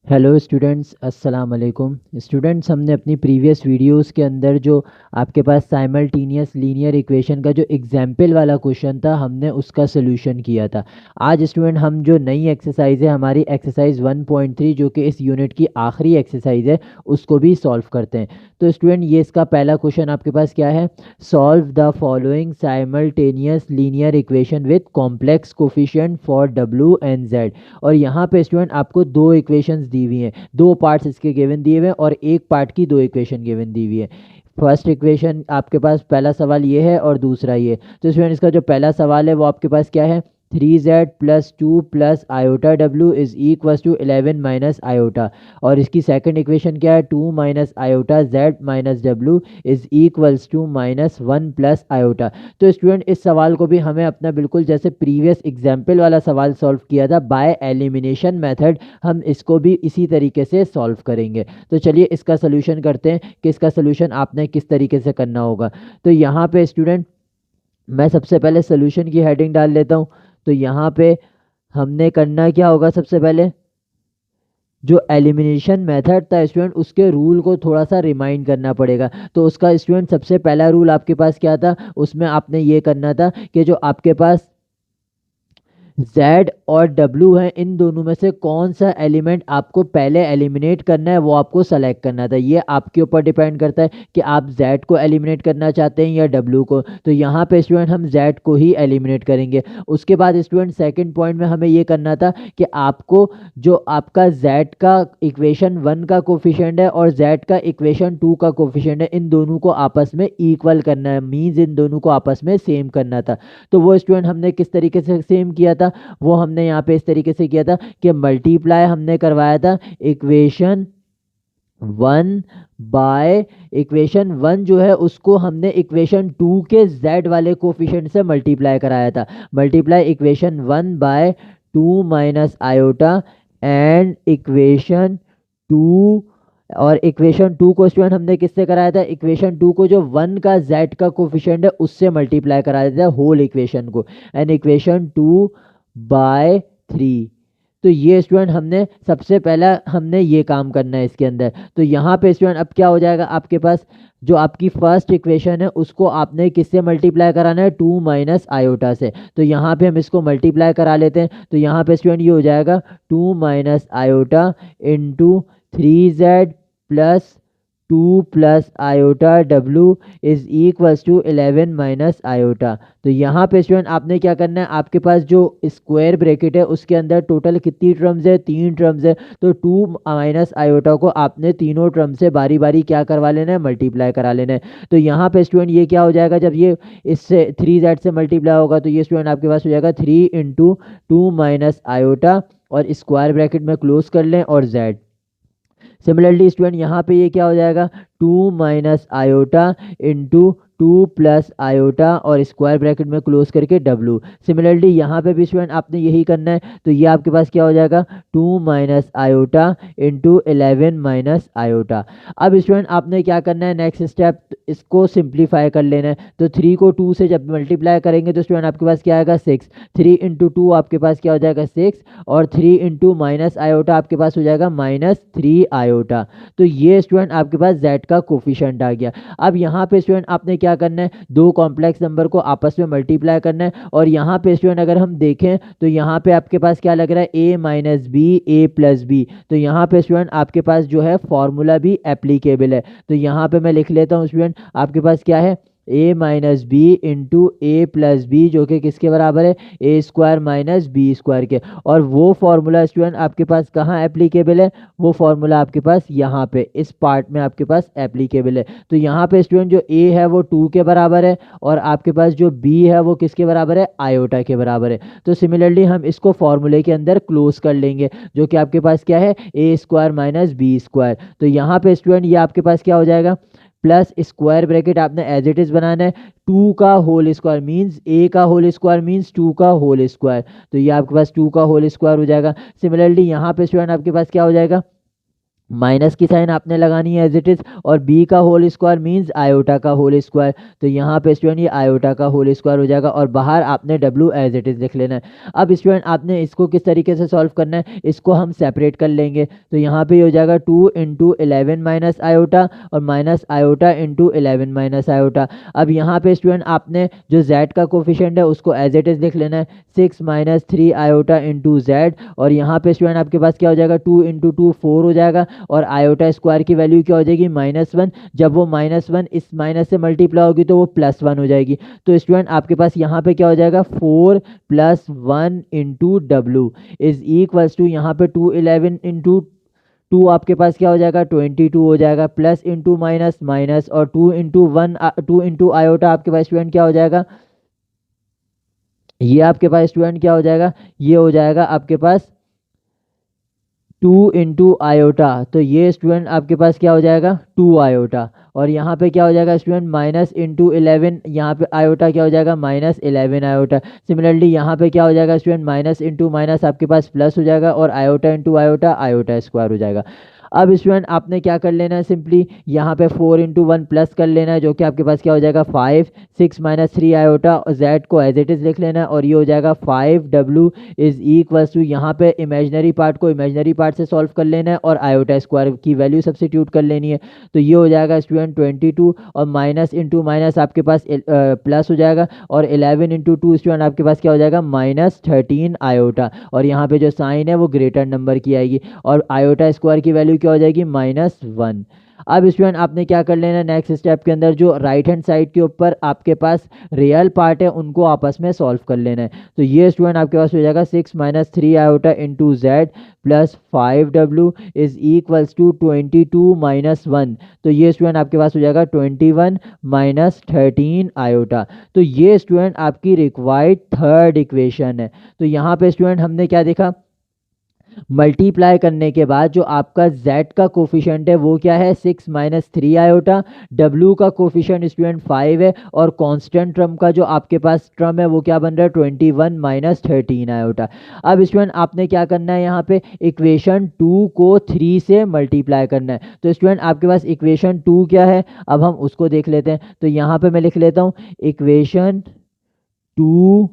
Hello students, अस्सलाम वालेकुम। Students, हमने अपनी प्रीवियस वीडियोस के अंदर जो आपके पास साइमल्टेनियस लीनियर इक्वेशन का जो एग्जाम्पल वाला क्वेश्चन था, हमने उसका सोल्यूशन किया था। आज स्टूडेंट हम जो नई एक्सरसाइज है हमारी एक्सरसाइज 1.3 जो कि इस यूनिट की आखिरी एक्सरसाइज है, उसको भी सॉल्व करते हैं। तो स्टूडेंट, ये इसका पहला क्वेश्चन आपके पास क्या है? Solve the following simultaneous linear equation with complex coefficient for W and Z. और यहाँ पे स्टूडेंट आपको दो इक्वेशंस दी हुई हैं, दो पार्ट्स इसके गिवन दिए हुए हैं और एक पार्ट की दो इक्वेशन गिवन दी हुई है। फर्स्ट इक्वेशन आपके पास, पहला सवाल ये है और दूसरा ये। तो स्टूडेंट, इसका जो पहला सवाल है वो आपके पास क्या है? 3z plus 2 plus iota W is equal to 11 minus iota. और इसकी सेकंड इक्वेशन क्या है? 2 minus iota Z minus W is equals to minus 1 plus iota. तो स्टूडेंट, इस सवाल को भी हमें अपना बिल्कुल जैसे प्रीवियस एग्जाम्पल वाला सवाल सॉल्व किया था बाय एलिमिनेशन मेथड, हम इसको भी इसी तरीके से सॉल्व करेंगे। तो चलिए इसका सोल्यूशन करते हैं कि इसका सोल्यूशन आपने किस तरीके से करना होगा। तो यहाँ पे स्टूडेंट, मैं सबसे पहले सोल्यूशन की हेडिंग डाल लेता हूँ। तो यहाँ पे हमने करना क्या होगा? सबसे पहले जो एलिमिनेशन मेथड था स्टूडेंट, उसके रूल को थोड़ा सा रिमाइंड करना पड़ेगा। तो उसका स्टूडेंट सबसे पहला रूल आपके पास क्या था? उसमें आपने ये करना था कि जो आपके पास Z और W है, इन दोनों में से कौन सा एलिमेंट आपको पहले एलिमिनेट करना है वो आपको सेलेक्ट करना था। ये आपके ऊपर डिपेंड करता है कि आप Z को एलिमिनेट करना चाहते हैं या W को। तो यहाँ पे स्टूडेंट हम Z को ही एलिमिनेट करेंगे। उसके बाद स्टूडेंट सेकंड पॉइंट में हमें ये करना था कि आपको जो आपका Z का इक्वेशन 1 का कोफिशिएंट है और Z का इक्वेशन 2 का कोफिशिएंट है, इन दोनों को आपस में इक्वल करना है, मीन्स इन दोनों को आपस में सेम करना था। तो वो स्टूडेंट हमने किस तरीके से सेम किया था? वो हमने यहाँ पे इस तरीके से किया था कि मल्टीप्लाई हमने करवाया था इक्वेशन 1 बाय इक्वेशन 1 जो है उसको हमने इक्वेशन 2 के z वाले कोफिशिएंट से मल्टीप्लाई कराया था। Multiply equation 1 by 2 minus iota and equation 2। और इक्वेशन 2 को स्टूडेंट हमने किससे कराया था? इक्वेशन 2 को जो 1 का z का कोफिशिएंट है उससे मल्टीप्लाई कराया था होल इक्वेशन को, एंड इक्वेशन 2 बाय 3। तो ये स्टूडेंट हमने सबसे पहला हमने ये काम करना है इसके अंदर। तो यहाँ पे स्टूडेंट अब क्या हो जाएगा? आपके पास जो आपकी फर्स्ट इक्वेशन है उसको आपने किससे मल्टीप्लाई कराना है? 2 माइनस आयोटा से। तो यहाँ पे हम इसको मल्टीप्लाई करा लेते हैं। तो यहाँ पे स्टूडेंट ये हो जाएगा 2 minus iota into 3z plus 2 plus iota W is equals to 11 minus iota. तो यहाँ पे स्टूडेंट आपने क्या करना है? आपके पास जो स्क्वायर ब्रैकेट है उसके अंदर टोटल कितनी टर्म्स है? 3 टर्म्स है। तो 2 माइनस आयोटा को आपने तीनों टर्म से बारी बारी क्या करवा लेना है? मल्टीप्लाई करा लेना है। तो यहाँ पे स्टूडेंट ये क्या हो जाएगा? जब ये इससे 3z से मल्टीप्लाई होगा तो ये स्टूडेंट आपके पास हो जाएगा 3 इंटू 2 माइनस आयोटा, और स्क्वायर ब्रैकेट में क्लोज कर लें, और z। सिमिलरली स्टूडेंट यहाँ पे ये क्या हो जाएगा? 2 minus iota into 2 plus iota और स्क्वायर ब्रैकेट में क्लोज करके W। सिमिलरली यहाँ पे भी स्टूडेंट आपने यही करना है। तो ये आपके पास क्या हो जाएगा? 2 minus iota into 11 minus iota. अब स्टूडेंट आपने क्या करना है? नेक्स्ट स्टेप, इसको सिंप्लीफाई कर लेना है। तो 3 को 2 से जब मल्टीप्लाई करेंगे तो स्टूडेंट आपके पास क्या आएगा? 6। 3 इंटू 2 आपके पास क्या हो जाएगा? 6। और 3 इंटू माइनस आयोटा आपके पास हो जाएगा माइनस 3 आयोटा। तो ये स्टूडेंट आपके पास z का कोफिशिएंट आ गया। अब यहाँ पे स्टूडेंट आपने क्या करना है? दो कॉम्प्लेक्स नंबर को आपस में मल्टीप्लाई करना है। और यहाँ पे स्टूडेंट अगर हम देखें तो यहाँ पे आपके पास क्या लग रहा है? a minus B A plus B. तो यहाँ पे स्टूडेंट आपके पास जो है फॉर्मूला भी एप्लीकेबल है। तो यहाँ पे मैं लिख लेता हूँ स्टूडेंट, आपके पास क्या है? a minus B into A plus B, जो कि किसके बराबर है? A square minus B square के। और वो फॉर्मूला स्टूडेंट आपके पास कहाँ एप्लीकेबल है? वो फॉर्मूला आपके पास यहाँ पे इस पार्ट में आपके पास एप्लीकेबल है। तो यहाँ पे स्टूडेंट जो a है वो 2 के बराबर है, और आपके पास जो b है वो किसके बराबर है? आयोटा के बराबर है। तो सिमिलरली हम इसको फॉर्मूले के अंदर क्लोज कर लेंगे, जो कि आपके पास क्या है? A square minus B square. तो यहाँ पे स्टूडेंट ये आपके पास क्या हो जाएगा? प्लस स्क्वायर ब्रैकेट आपने एज इट इज बनाना है। 2 का होल स्क्वायर मीन्स a का होल स्क्वायर मीन्स 2 का होल स्क्वायर। तो ये आपके पास 2 का होल स्क्वायर हो जाएगा। सिमिलरली यहाँ पे स्टूडेंट आपके पास क्या हो जाएगा? माइनस की साइन आपने लगानी है एज इट इज़, और बी का होल स्क्वायर मीन्स आयोटा का होल स्क्वायर। तो यहाँ पे स्टूडेंट ये आयोटा का होल स्क्वायर हो जाएगा, और बाहर आपने डब्ल्यू एज इट इज़ लिख लेना है। अब स्टूडेंट आपने इसको किस तरीके से सॉल्व करना है, इसको हम सेपरेट कर लेंगे। तो यहाँ पे हो जाएगा 2 इंटू 11 माइनस आयोटा, और minus iota into 11 minus iota. अब यहाँ पे स्टूडेंट आपने जो z का कोफिशिएंट है उसको एज इट इज़ लिख लेना है, 6 माइनस 3 आयोटा इंटू जेड। और यहाँ पे स्टूडेंट आपके पास क्या हो जाएगा, 2 इंटू 2 4 हो जाएगा, और आयोटा स्क्वायर की वैल्यू क्या हो जाएगी, -1। जब वो -1 इस माइनस से मल्टीप्लाई होगी तो वो +1 हो जाएगी। तो स्टूडेंट आपके पास यहाँ पे क्या हो जाएगा, 4 + 1 into W is equals to, यहाँ पे 211 इंटू 2 आपके पास क्या हो जाएगा, 22 हो जाएगा, प्लस इंटू माइनस माइनस, और 2 इंटू 1 2 इंटू आयोटा आपके पास स्टूडेंट क्या हो जाएगा, ये आपके पास स्टूडेंट क्या हो जाएगा, ये हो जाएगा आपके पास 2 इंटू आयोटा। तो ये स्टूडेंट आपके पास क्या हो जाएगा, 2 आयोटा। और यहाँ पे क्या हो जाएगा स्टूडेंट, माइनस इंटू 11, यहाँ पे आयोटा क्या हो जाएगा, -11 आयोटा। सिमिलरली यहाँ पे क्या हो जाएगा स्टूडेंट, माइनस इंटू माइनस आपके पास प्लस हो जाएगा, और iota into iota iota square हो जाएगा। अब स्टूडेंट आपने क्या कर लेना है, सिंपली यहाँ पे 4 इंटू 1 प्लस कर लेना है, जो कि आपके पास क्या हो जाएगा 5, 6 माइनस 3 आयोटा, और जेड को एज इट इज़ लिख लेना है, और ये हो जाएगा 5w इज इक्वल्स टू, यहाँ पे इमेजनरी पार्ट को इमेजनरी पार्ट से सॉल्व कर लेना है, और आयोटा स्क्वायर की वैल्यू सब्स्टिट्यूट कर लेनी है। तो ये हो जाएगा स्टूडेंट 22, और माइनस इंटू माइनस आपके पास प्लस हो जाएगा, और 11 इंटू 2 स्टूडेंट आपके पास क्या हो जाएगा, -13 आयोटा, और यहाँ पे जो साइन है वो ग्रेटर नंबर की आएगी, और आयोटा स्क्वायर की वैल्यू क्या हो जाएगी, -1। अब स्टूडेंट आपने क्या कर लेना, नेक्स्ट स्टेप के अंदर जो राइट हैंड साइड के ऊपर आपके पास रियल पार्ट है उनको आपस में सॉल्व कर लेना है। तो ये स्टूडेंट आपके पास हो जाएगा 6 minus 3 iota into Z plus 5w is equals to 22 minus 1। तो ये स्टूडेंट आपके पास हो जाएगा 21 माइनस 13 आयोटा। तो ये स्टूडेंट आपकी रिक्वायर्ड थर्ड इक्वेशन है। तो यहाँ पे स्टूडेंट हमने क्या देखा, मल्टीप्लाई करने के बाद जो आपका z का कोफिशिएंट है वो क्या है, 6 माइनस 3 आयोटा, w का कोफिशिएंट स्टूडेंट 5 है, और कांस्टेंट टर्म का जो आपके पास टर्म है वो क्या बन रहा है, 21 माइनस 13 आयोटा। अब स्टूडेंट आपने क्या करना है, यहाँ पे इक्वेशन 2 को 3 से मल्टीप्लाई करना है। तो स्टूडेंट आपके पास इक्वेशन 2 क्या है, अब हम उसको देख लेते हैं। तो यहाँ पे मैं लिख लेता हूँ, इक्वेशन 2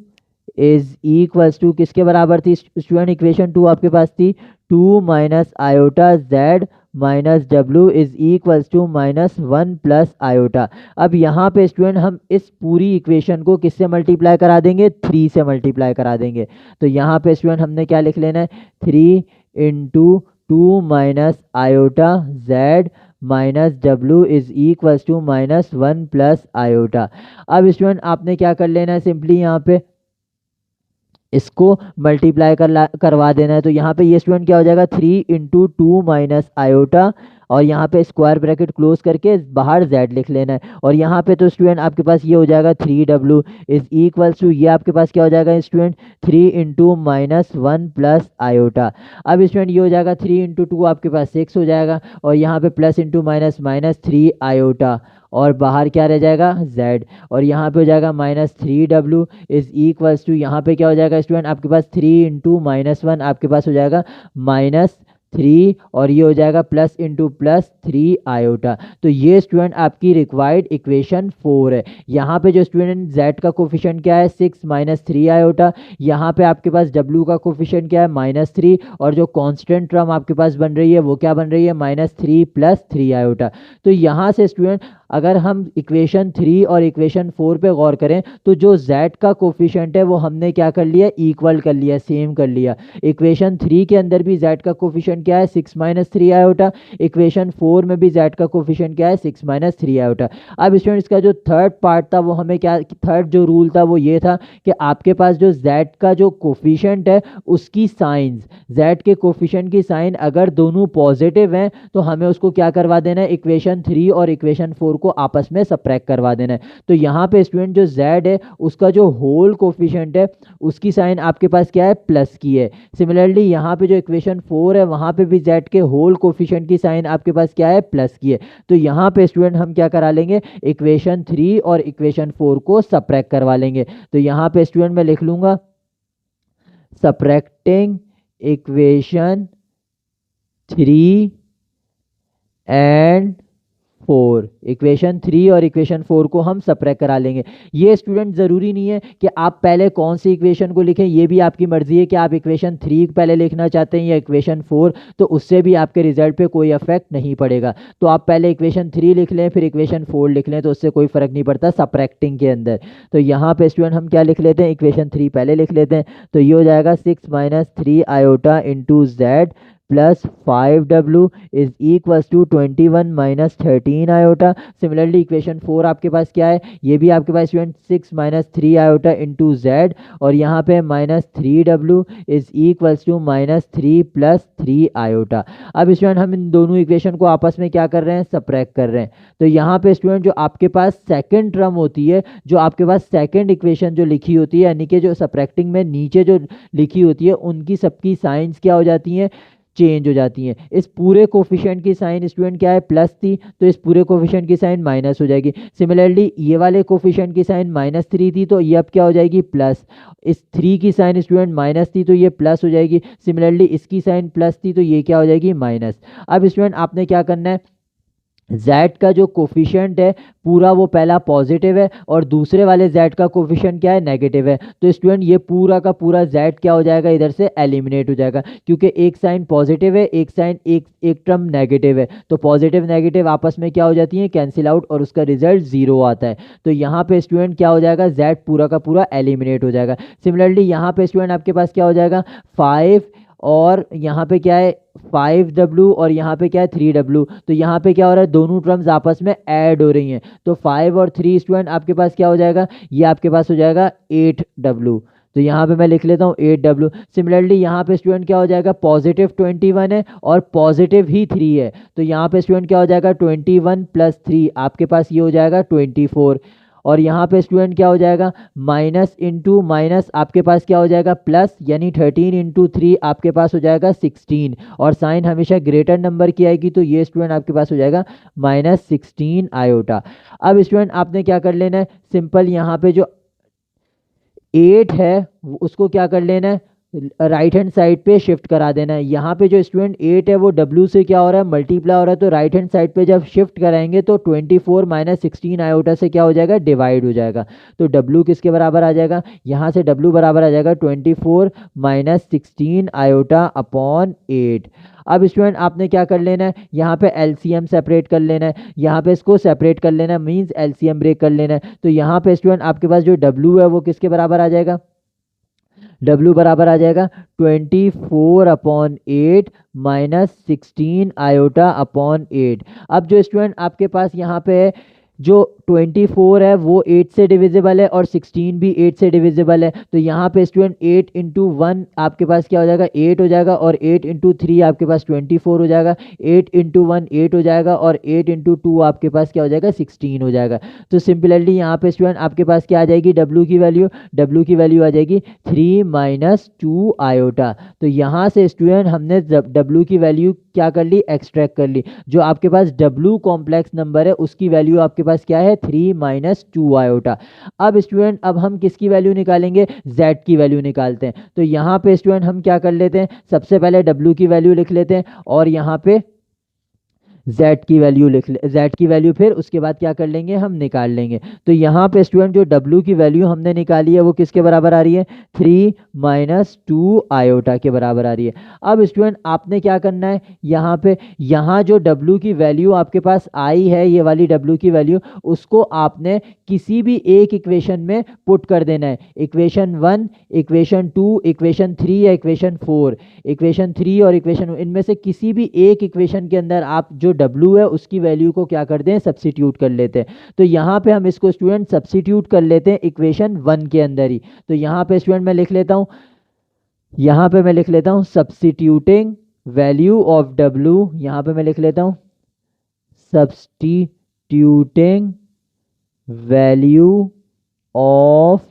इज इक्वल्स टू, किसके बराबर थी स्टूडेंट, इक्वेशन 2 आपके पास थी 2 minus iota Z minus W is equals to -1 plus iota. अब यहाँ पे स्टूडेंट हम इस पूरी इक्वेशन को किससे मल्टीप्लाई करा देंगे, 3 से मल्टीप्लाई करा देंगे। तो यहाँ पे स्टूडेंट हमने क्या लिख लेना है, 3 into 2 minus iota Z minus W is equals to -1 plus iota. अब स्टूडेंट आपने क्या कर लेना है, सिंपली यहाँ पे इसको मल्टीप्लाई करवा देना है। तो यहाँ पे ये स्टूडेंट क्या हो जाएगा, 3 इंटू 2 माइनस आयोटा, और यहाँ पे स्क्वायर ब्रैकेट क्लोज करके बाहर z लिख लेना है। और यहाँ पे तो स्टूडेंट आपके पास ये हो जाएगा 3w इज इक्वल्स टू, ये आपके पास क्या हो जाएगा स्टूडेंट, 3 इंटू -1 प्लस आयोटा। अब स्टूडेंट ये हो जाएगा 3 इंटू 2 आपके पास 6 हो जाएगा, और यहाँ पे प्लस इंटू माइनस -3 आयोटा, और बाहर क्या रह जाएगा z, और यहाँ पे हो जाएगा -3w इज इक्वल्स टू, यहाँ पे क्या हो जाएगा स्टूडेंट आपके पास 3 इंटू -1 आपके पास हो जाएगा -3, और ये हो जाएगा प्लस इंटू +3 आयोटा। तो ये स्टूडेंट आपकी रिक्वायर्ड इक्वेशन 4 है। यहाँ पे जो स्टूडेंट z का कोफिशिएंट क्या है, 6 माइनस 3 आयोटा, यहाँ पे आपके पास w का कोफिशिएंट क्या है, -3, और जो कांस्टेंट टर्म आपके पास बन रही है वो क्या बन रही है, -3 + 3 आयोटा। तो यहाँ से स्टूडेंट अगर हम इक्वेशन 3 और इक्वेशन 4 पे गौर करें तो जो z का कोफिशिएंट है वो हमने क्या कर लिया, इक्वल कर लिया, सेम कर लिया। इक्वेशन 3 के अंदर भी z का कोफिशिएंट क्या है, 6 माइनस 3 आयोटा, इक्वेशन 4 में भी z का कोफिशिएंट क्या है, 6 माइनस 3 आयोटा। अब स्टूडेंट इसका जो थर्ड पार्ट था वो हमें क्या, थर्ड जो रूल था वो ये था कि आपके पास जो z का जो कोफिशिएंट है उसकी साइंस, z के कोफिशिएंट की साइन अगर दोनों पॉजिटिव हैं तो हमें उसको क्या करवा देना है, इक्वेशन 3 और इक्वेशन 4 को आपस में सबट्रैक्ट करवा देना है। तो यहाँ पे स्टूडेंट जो z है उसका जो होल कोफिशिएंट है उसकी साइन आपके पास क्या है, प्लस की है। सिमिलरली यहाँ पे जो इक्वेशन 4 है वहाँ पे भी z के होल कोफिशिएंट की साइन आपके पास क्या है, प्लस की है। तो यहाँ पे स्टूडेंट हम क्या करा लेंगे, इक्वेशन 3 और इक्वेशन 4 को सबट्रैक्ट करवा लेंगे। तो यहाँ पे स्टूडेंट मैं लिख लूंगा, सबट्रैक्टिंग इक्वेशन 3 एंड 4, इक्वेशन 3 और इक्वेशन 4 को हम सब्ट्रैक्ट करा लेंगे। ये स्टूडेंट ज़रूरी नहीं है कि आप पहले कौन सी इक्वेशन को लिखें, ये भी आपकी मर्जी है कि आप इक्वेशन 3 पहले लिखना चाहते हैं या इक्वेशन 4, तो उससे भी आपके रिजल्ट पे कोई इफेक्ट नहीं पड़ेगा। तो आप पहले इक्वेशन 3 लिख लें फिर इक्वेशन 4 लिख लें, तो उससे कोई फ़र्क नहीं पड़ता सब्ट्रैक्टिंग के अंदर। तो यहाँ पे स्टूडेंट हम क्या लिख लेते हैं, इक्वेशन 3 पहले लिख लेते हैं। तो ये हो जाएगा 6 minus 3 iota into Z plus 5w is equals to 21 minus 13 iota. Similarly equation 4 आपके पास क्या है, ये भी आपके पास student 6 minus 3 iota into Z और यहाँ पे minus 3w is equals to minus 3 plus 3 iota. अब स्टूडेंट हम इन दोनों इक्वेशन को आपस में क्या कर रहे हैं, सब्ट्रैक्ट कर रहे हैं। तो यहाँ पे स्टूडेंट जो आपके पास सेकंड टर्म होती है, जो आपके पास सेकंड इक्वेशन जो लिखी होती है, यानी कि जो सब्ट्रैक्टिंग में नीचे जो लिखी होती है, उनकी सबकी साइंस क्या हो जाती हैं, चेंज हो जाती हैं। इस पूरे कोफिशिएंट की साइन स्टूडेंट क्या है, प्लस थी, तो इस पूरे कोफिशिएंट की साइन माइनस हो जाएगी। सिमिलरली ये वाले कोफिशिएंट की साइन -3 थी, तो ये अब क्या हो जाएगी, प्लस। इस 3 की साइन स्टूडेंट माइनस थी, तो ये प्लस हो जाएगी। सिमिलरली इसकी साइन प्लस थी, तो ये क्या हो जाएगी, माइनस। अब स्टूडेंट आपने क्या करना है, z का जो कोफिशिएंट है पूरा वो पहला पॉजिटिव है और दूसरे वाले z का कोफिशिएंट क्या है, नेगेटिव है। तो स्टूडेंट ये पूरा का पूरा z क्या हो जाएगा, इधर से एलिमिनेट हो जाएगा, क्योंकि एक साइन पॉजिटिव है, एक साइन एक टर्म नेगेटिव है। तो पॉजिटिव नेगेटिव आपस में क्या हो जाती है, कैंसिल आउट, और उसका रिजल्ट 0 आता है। तो यहाँ पे स्टूडेंट क्या हो जाएगा, z पूरा का पूरा एलिमिनेट हो जाएगा। सिमिलरली यहाँ पे स्टूडेंट आपके पास क्या हो जाएगा, 5 और यहाँ पे क्या है 5w और यहाँ पे क्या है 3w। तो यहाँ पे क्या हो रहा है, दोनों टर्म्स आपस में ऐड हो रही हैं। तो 5 और 3 स्टूडेंट आपके पास क्या हो जाएगा, ये आपके पास हो जाएगा 8w। तो यहाँ पे मैं लिख लेता हूँ 8w। सिमिलरली यहाँ पे स्टूडेंट क्या हो जाएगा, पॉजिटिव 21 है और पॉजिटिव ही 3 है। तो यहाँ पे स्टूडेंट क्या हो जाएगा, 21 प्लस 3 आपके पास ये हो जाएगा 24। और यहाँ पे स्टूडेंट क्या हो जाएगा, माइनस इंटू माइनस आपके पास क्या हो जाएगा, प्लस, यानी 13 इंटू 3 आपके पास हो जाएगा 16। और साइन हमेशा ग्रेटर नंबर की आएगी, तो ये स्टूडेंट आपके पास हो जाएगा -16 आयोटा। अब स्टूडेंट आपने क्या कर लेना है, सिंपल यहाँ पे जो 8 है उसको क्या कर लेना है, राइट हैंड साइड पे शिफ्ट करा देना है। यहाँ पे जो स्टूडेंट 8 है वो w से क्या हो रहा है, मल्टीप्लाई हो रहा है, तो राइट हैंड साइड पे जब शिफ्ट कराएंगे तो 24 माइनस 16 आयोटा से क्या हो जाएगा, डिवाइड हो जाएगा। तो w किसके बराबर आ जाएगा, यहाँ से w बराबर आ जाएगा 24 माइनस 16 आयोटा अपॉन 8। अब स्टूडेंट आपने क्या कर लेना है, यहाँ पे एलसीएम सेपरेट कर लेना है, यहाँ पे इसको सेपरेट कर लेना है, मीन्स एलसीएम ब्रेक कर लेना है। तो यहाँ पे स्टूडेंट आपके पास जो w है वो किसके बराबर आ जाएगा, w बराबर आ जाएगा 24 अपॉन 8 माइनस 16 आयोटा अपॉन 8। अब जो स्टूडेंट आपके पास यहाँ पे है, जो 24 है वो 8 से डिविजिबल है और 16 भी 8 से डिविजिबल है। तो यहाँ पे स्टूडेंट 8 इंटू 1 आपके पास क्या हो जाएगा, 8 हो जाएगा, और 8 इंटू 3 आपके पास 24 हो जाएगा। 8 इंटू 1 8 हो जाएगा, और 8 इंटू 2 आपके पास क्या हो जाएगा, 16 हो जाएगा। तो सिमिलरली यहाँ पे स्टूडेंट आपके पास क्या आ जाएगी, w की वैल्यू आ जाएगी 3 माइनस 2 आयोटा। तो यहाँ से स्टूडेंट हमने w की वैल्यू क्या कर ली, एक्सट्रैक्ट कर ली। जो आपके पास w कॉम्प्लेक्स नंबर है उसकी वैल्यू आपके पास क्या है, 3 माइनस 2 आयोटा। अब स्टूडेंट अब हम किसकी वैल्यू निकालेंगे, z की वैल्यू निकालते हैं। तो यहाँ पे स्टूडेंट हम क्या कर लेते हैं, सबसे पहले w की वैल्यू लिख लेते हैं और यहाँ पे z की वैल्यू लिख ले, z की वैल्यू फिर उसके बाद क्या कर लेंगे, हम निकाल लेंगे। तो यहाँ पे स्टूडेंट जो w की वैल्यू हमने निकाली है वो किसके बराबर आ रही है, 3 माइनस 2 आयोटा के बराबर आ रही है। अब स्टूडेंट आपने क्या करना है, यहाँ पे यहाँ जो w की वैल्यू आपके पास आई है, ये वाली w की वैल्यू, उसको आपने किसी भी एक इक्वेशन में पुट कर देना है। इक्वेशन 1, इक्वेशन 2, इक्वेशन 3 या इक्वेशन 4। इक्वेशन 3 और इक्वेशन इनमें से किसी भी एक इक्वेशन के अंदर आप जो w है उसकी वैल्यू को क्या कर दें, सब्स्टिट्यूट कर लेते हैं। तो यहाँ पे हम इसको स्टूडेंट सब्स्टिट्यूट कर लेते हैं इक्वेशन 1 के अंदर ही। तो यहाँ पे स्टूडेंट मैं लिख लेता हूँ, यहाँ पे मैं लिख लेता हूँ सब्स्टिट्यूटिंग वैल्यू ऑफ w, यहाँ पे मैं लिख लेता हूँ substituting value of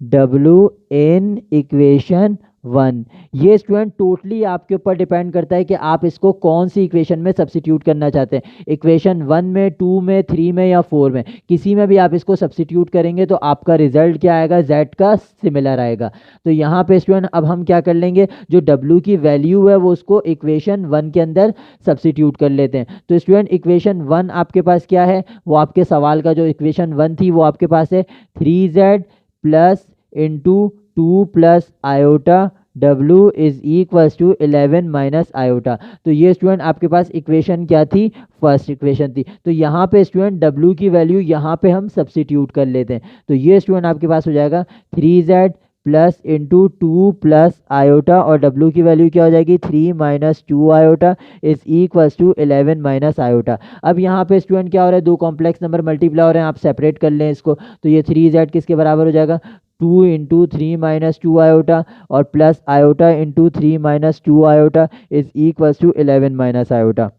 W in equation 1। ये स्टूडेंट टोटली आपके ऊपर डिपेंड करता है कि आप इसको कौन सी इक्वेशन में सब्सिट्यूट करना चाहते हैं, इक्वेशन 1 में, 2 में, 3 में या 4 में, किसी में भी आप इसको सब्सिट्यूट करेंगे तो आपका रिजल्ट क्या आएगा, z का सिमिलर आएगा। तो यहाँ पे स्टूडेंट अब हम क्या कर लेंगे, जो w की वैल्यू है वो उसको इक्वेशन 1 के अंदर सब्सिट्यूट कर लेते हैं। तो स्टूडेंट इक्वेशन 1 आपके पास क्या है, वो आपके सवाल का जो इक्वेशन 1 थी वो आपके पास है 3z plus into 2 plus iota w is equals to 11 minus iota. तो ये स्टूडेंट आपके पास इक्वेशन क्या थी, फर्स्ट इक्वेशन थी। तो यहाँ पे स्टूडेंट w की वैल्यू यहाँ पे हम सब्सिट्यूट कर लेते हैं। तो ये स्टूडेंट आपके पास हो जाएगा 3z plus into 2 plus iota, और w की वैल्यू क्या हो जाएगी 3 minus 2 iota is equals to 11 minus iota. अब यहाँ पे स्टूडेंट क्या हो रहा है, दो कॉम्प्लेक्स नंबर मल्टीप्लाई हो रहे हैं, आप सेपरेट कर लें इसको। तो ये 3z किसके बराबर हो जाएगा, 2 इंटू 3 माइनस 2 आयोटा और plus iota into 3 minus 2 iota is equals to 11 minus iota.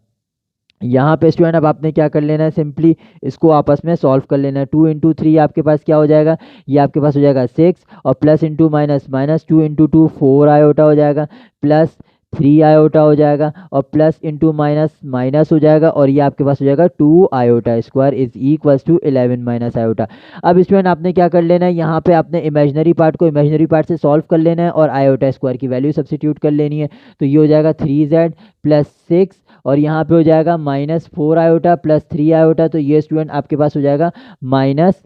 यहाँ पे स्टूडेंट अब आपने क्या कर लेना है, सिंपली इसको आपस में सॉल्व कर लेना है। 2 इंटू 3 आपके पास क्या हो जाएगा, ये आपके पास हो जाएगा 6, और plus into minus, minus 2 into 2 4 iota हो जाएगा, प्लस 3 आयोटा हो जाएगा, और प्लस इंटू माइनस माइनस हो जाएगा, और ये आपके पास हो जाएगा 2 iota square is equals to 11 minus iota. अब स्टूडेंट आपने क्या कर लेना है, यहाँ पे आपने इमेजिनरी पार्ट को इमेजिनरी पार्ट से सॉल्व कर लेना है और आयोटा स्क्वायर की वैल्यू सब्सिट्यूट कर लेनी है। तो ये हो जाएगा 3z प्लस 6, और यहाँ पे हो जाएगा माइनस 4 आयोटा प्लस 3 आयोटा। तो ये स्टूडेंट आपके पास हो जाएगा माइनस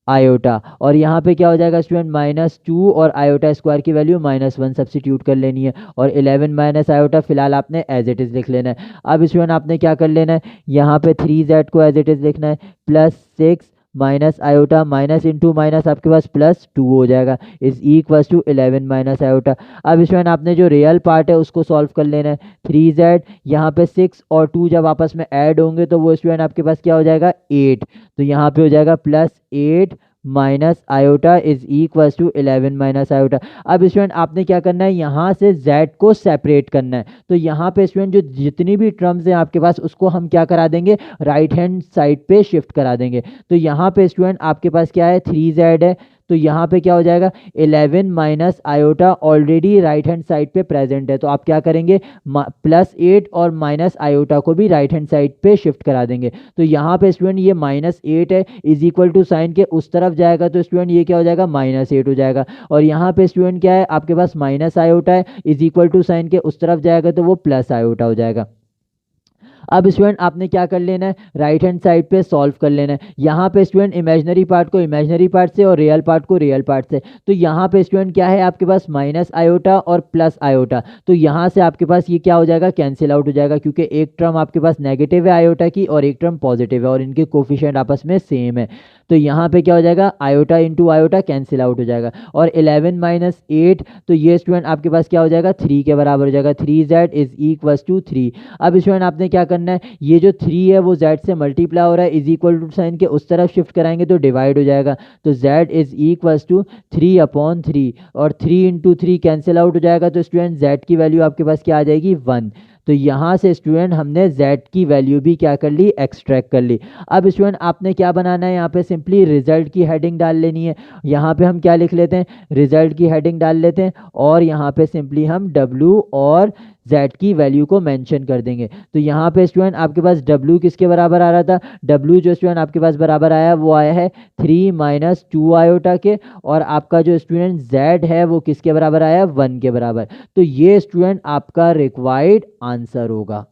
आयोटा, और यहाँ पे क्या हो जाएगा स्टूडेंट -2, और आयोटा स्क्वायर की वैल्यू -1 सब्सिट्यूट कर लेनी है, और 11 माइनस आयोटा फिलहाल आपने एज इट इज़ लिख लेना है। अब स्टूडेंट आपने क्या कर लेना है, यहाँ पे 3z को एज इट इज़ लिखना है, plus 6 minus iota, minus into minus आपके पास +2 हो जाएगा is equals to 11 minus iota. अब स्टूडेंट आपने जो रियल पार्ट है उसको सॉल्व कर लेना है। 3z, यहाँ पे 6 और 2 जब आपस में ऐड होंगे तो वो स्टूडेंट आपके पास क्या हो जाएगा 8। तो यहाँ पे हो जाएगा +8 minus iota is equals to 11 minus iota. अब स्टूडेंट आपने क्या करना है, यहाँ से z को सेपरेट करना है। तो यहाँ पे स्टूडेंट जो जितनी भी टर्म्स हैं आपके पास उसको हम क्या करा देंगे, राइट हैंड साइड पे शिफ्ट करा देंगे। तो यहाँ पे स्टूडेंट आपके पास क्या है 3z है, तो यहाँ पे क्या हो जाएगा 11 minus iota already right hand side पे प्रेजेंट है, तो आप क्या करेंगे +8 और माइनस आयोटा को भी राइट हैंड साइड पे शिफ्ट करा देंगे। तो यहाँ पे स्टूडेंट ये -8 है, इज इक्वल टू साइन के उस तरफ जाएगा तो स्टूडेंट ये क्या हो जाएगा -8 हो जाएगा, और यहाँ पे स्टूडेंट क्या है आपके पास माइनस आयोटा है, इज इक्वल टू साइन के उस तरफ जाएगा तो वो प्लस आयोटा हो जाएगा। अब स्टूडेंट आपने क्या कर लेना है, राइट हैंड साइड पे सॉल्व कर लेना है। यहाँ पे स्टूडेंट इमेजिनरी पार्ट को इमेजिनरी पार्ट से और रियल पार्ट को रियल पार्ट से। तो यहाँ पे स्टूडेंट क्या है आपके पास माइनस आयोटा और प्लस आयोटा, तो यहाँ से आपके पास ये क्या हो जाएगा कैंसिल आउट हो जाएगा, क्योंकि एक टर्म आपके पास नेगेटिव है आयोटा की और एक टर्म पॉजिटिव है और इनके कोफिशिएंट आपस में सेम है। तो यहाँ पे क्या हो जाएगा iota into iota cancel out हो जाएगा, और 11 माइनस 8, तो ये स्टूडेंट आपके पास क्या हो जाएगा 3 के बराबर हो जाएगा, 3z इज इक्वल्स टू 3। अब स्टूडेंट आपने क्या करना है, ये जो 3 है वो z से मल्टीप्लाई हो रहा है, इज इक्वल टू साइन के उस तरफ शिफ्ट कराएंगे तो डिवाइड हो जाएगा, तो z इज इक्वल्स टू 3/3, और 3 इंटू 3 कैंसिल आउट हो जाएगा, तो स्टूडेंट z की वैल्यू आपके पास क्या आ जाएगी 1। तो यहाँ से स्टूडेंट हमने z की वैल्यू भी क्या कर ली, एक्सट्रैक्ट कर ली। अब स्टूडेंट आपने क्या बनाना है, यहाँ पे सिंपली रिजल्ट की हेडिंग डाल लेनी है। यहाँ पे हम क्या लिख लेते हैं, रिजल्ट की हेडिंग डाल लेते हैं, और यहाँ पे सिंपली हम w और z की वैल्यू को मेंशन कर देंगे। तो यहाँ पे स्टूडेंट आपके पास w किसके बराबर आ रहा था, w जो स्टूडेंट आपके पास बराबर आया वो आया है 3 माइनस 2 आयोटा के, और आपका जो स्टूडेंट z है वो किसके बराबर आया 1 के बराबर। तो ये स्टूडेंट आपका रिक्वायर्ड आंसर होगा।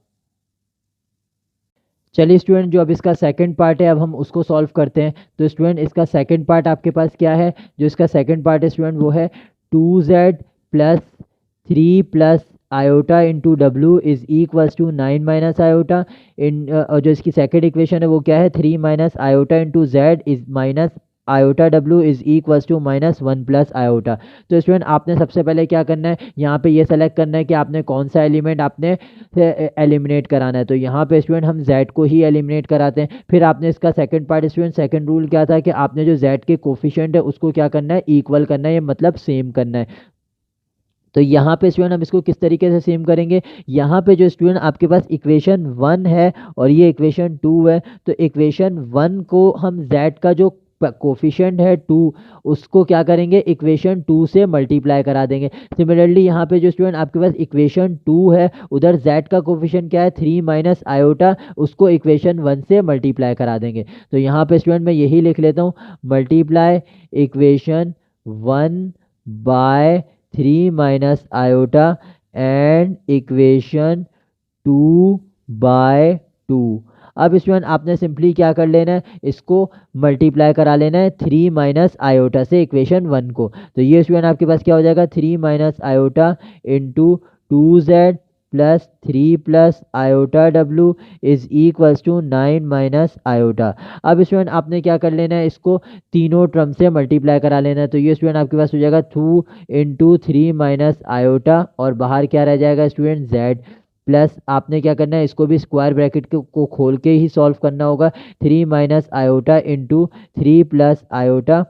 चलिए स्टूडेंट जो अब इसका सेकंड पार्ट है अब हम उसको सॉल्व करते हैं। तो स्टूडेंट इसका सेकंड पार्ट आपके पास क्या है, जो इसका सेकंड पार्ट है स्टूडेंट वो है 2z plus 3 plus iota into w is equals to 9 minus iota इन, जो इसकी सेकंड इक्वेशन है वो क्या है 3 minus iota into z is minus iota w is equals to -1 plus iota. तो स्टूडेंट आपने सबसे पहले क्या करना है, यहाँ पे ये सेलेक्ट करना है कि आपने कौन सा एलिमेंट आपने एलिमिनेट कराना है। तो यहाँ पे स्टूडेंट हम z को ही एलिमिनेट कराते हैं। फिर आपने इसका second part student second rule क्या था कि आपने जो z के कोफिशिएंट है उसको क्या करना है, इक्वल करना है, ये मतलब सेम करना है। तो यहाँ पे स्टूडेंट हम इसको किस तरीके से सेम करेंगे, यहाँ पे जो स्टूडेंट आपके पास इक्वेशन 1 है और ये इक्वेशन 2 है, तो इक्वेशन 1 को हम z का जो कोफिशिएंट है 2, उसको क्या करेंगे, इक्वेशन 2 से मल्टीप्लाई करा देंगे। सिमिलरली यहाँ पे जो स्टूडेंट आपके पास इक्वेशन 2 है, उधर z का कोफिशिएंट क्या है 3 माइनस आयोटा, उसको इक्वेशन 1 से मल्टीप्लाई करा देंगे। तो यहाँ पे स्टूडेंट मैं यही लिख लेता हूँ, multiply equation 1 by 3 minus iota and equation 2 by 2। अब स्टूडेंट आपने सिंपली क्या कर लेना है, इसको मल्टीप्लाई करा लेना है 3 माइनस आयोटा से इक्वेशन 1 को। तो ये स्टूडेंट आपके पास क्या हो जाएगा, 3 minus iota into 2z plus 3 plus iota w is equals to 9 minus iota. अब स्टूडेंट आपने क्या कर लेना है, इसको तीनों टर्म से मल्टीप्लाई करा लेना है। तो ये स्टूडेंट आपके पास हो जाएगा 2 इंटू 3 माइनस आयोटा, और बाहर क्या रह जाएगा स्टूडेंट z, प्लस आपने क्या करना है, इसको भी स्क्वायर ब्रैकेट को खोल के ही सॉल्व करना होगा, 3 minus iota into 3 plus iota,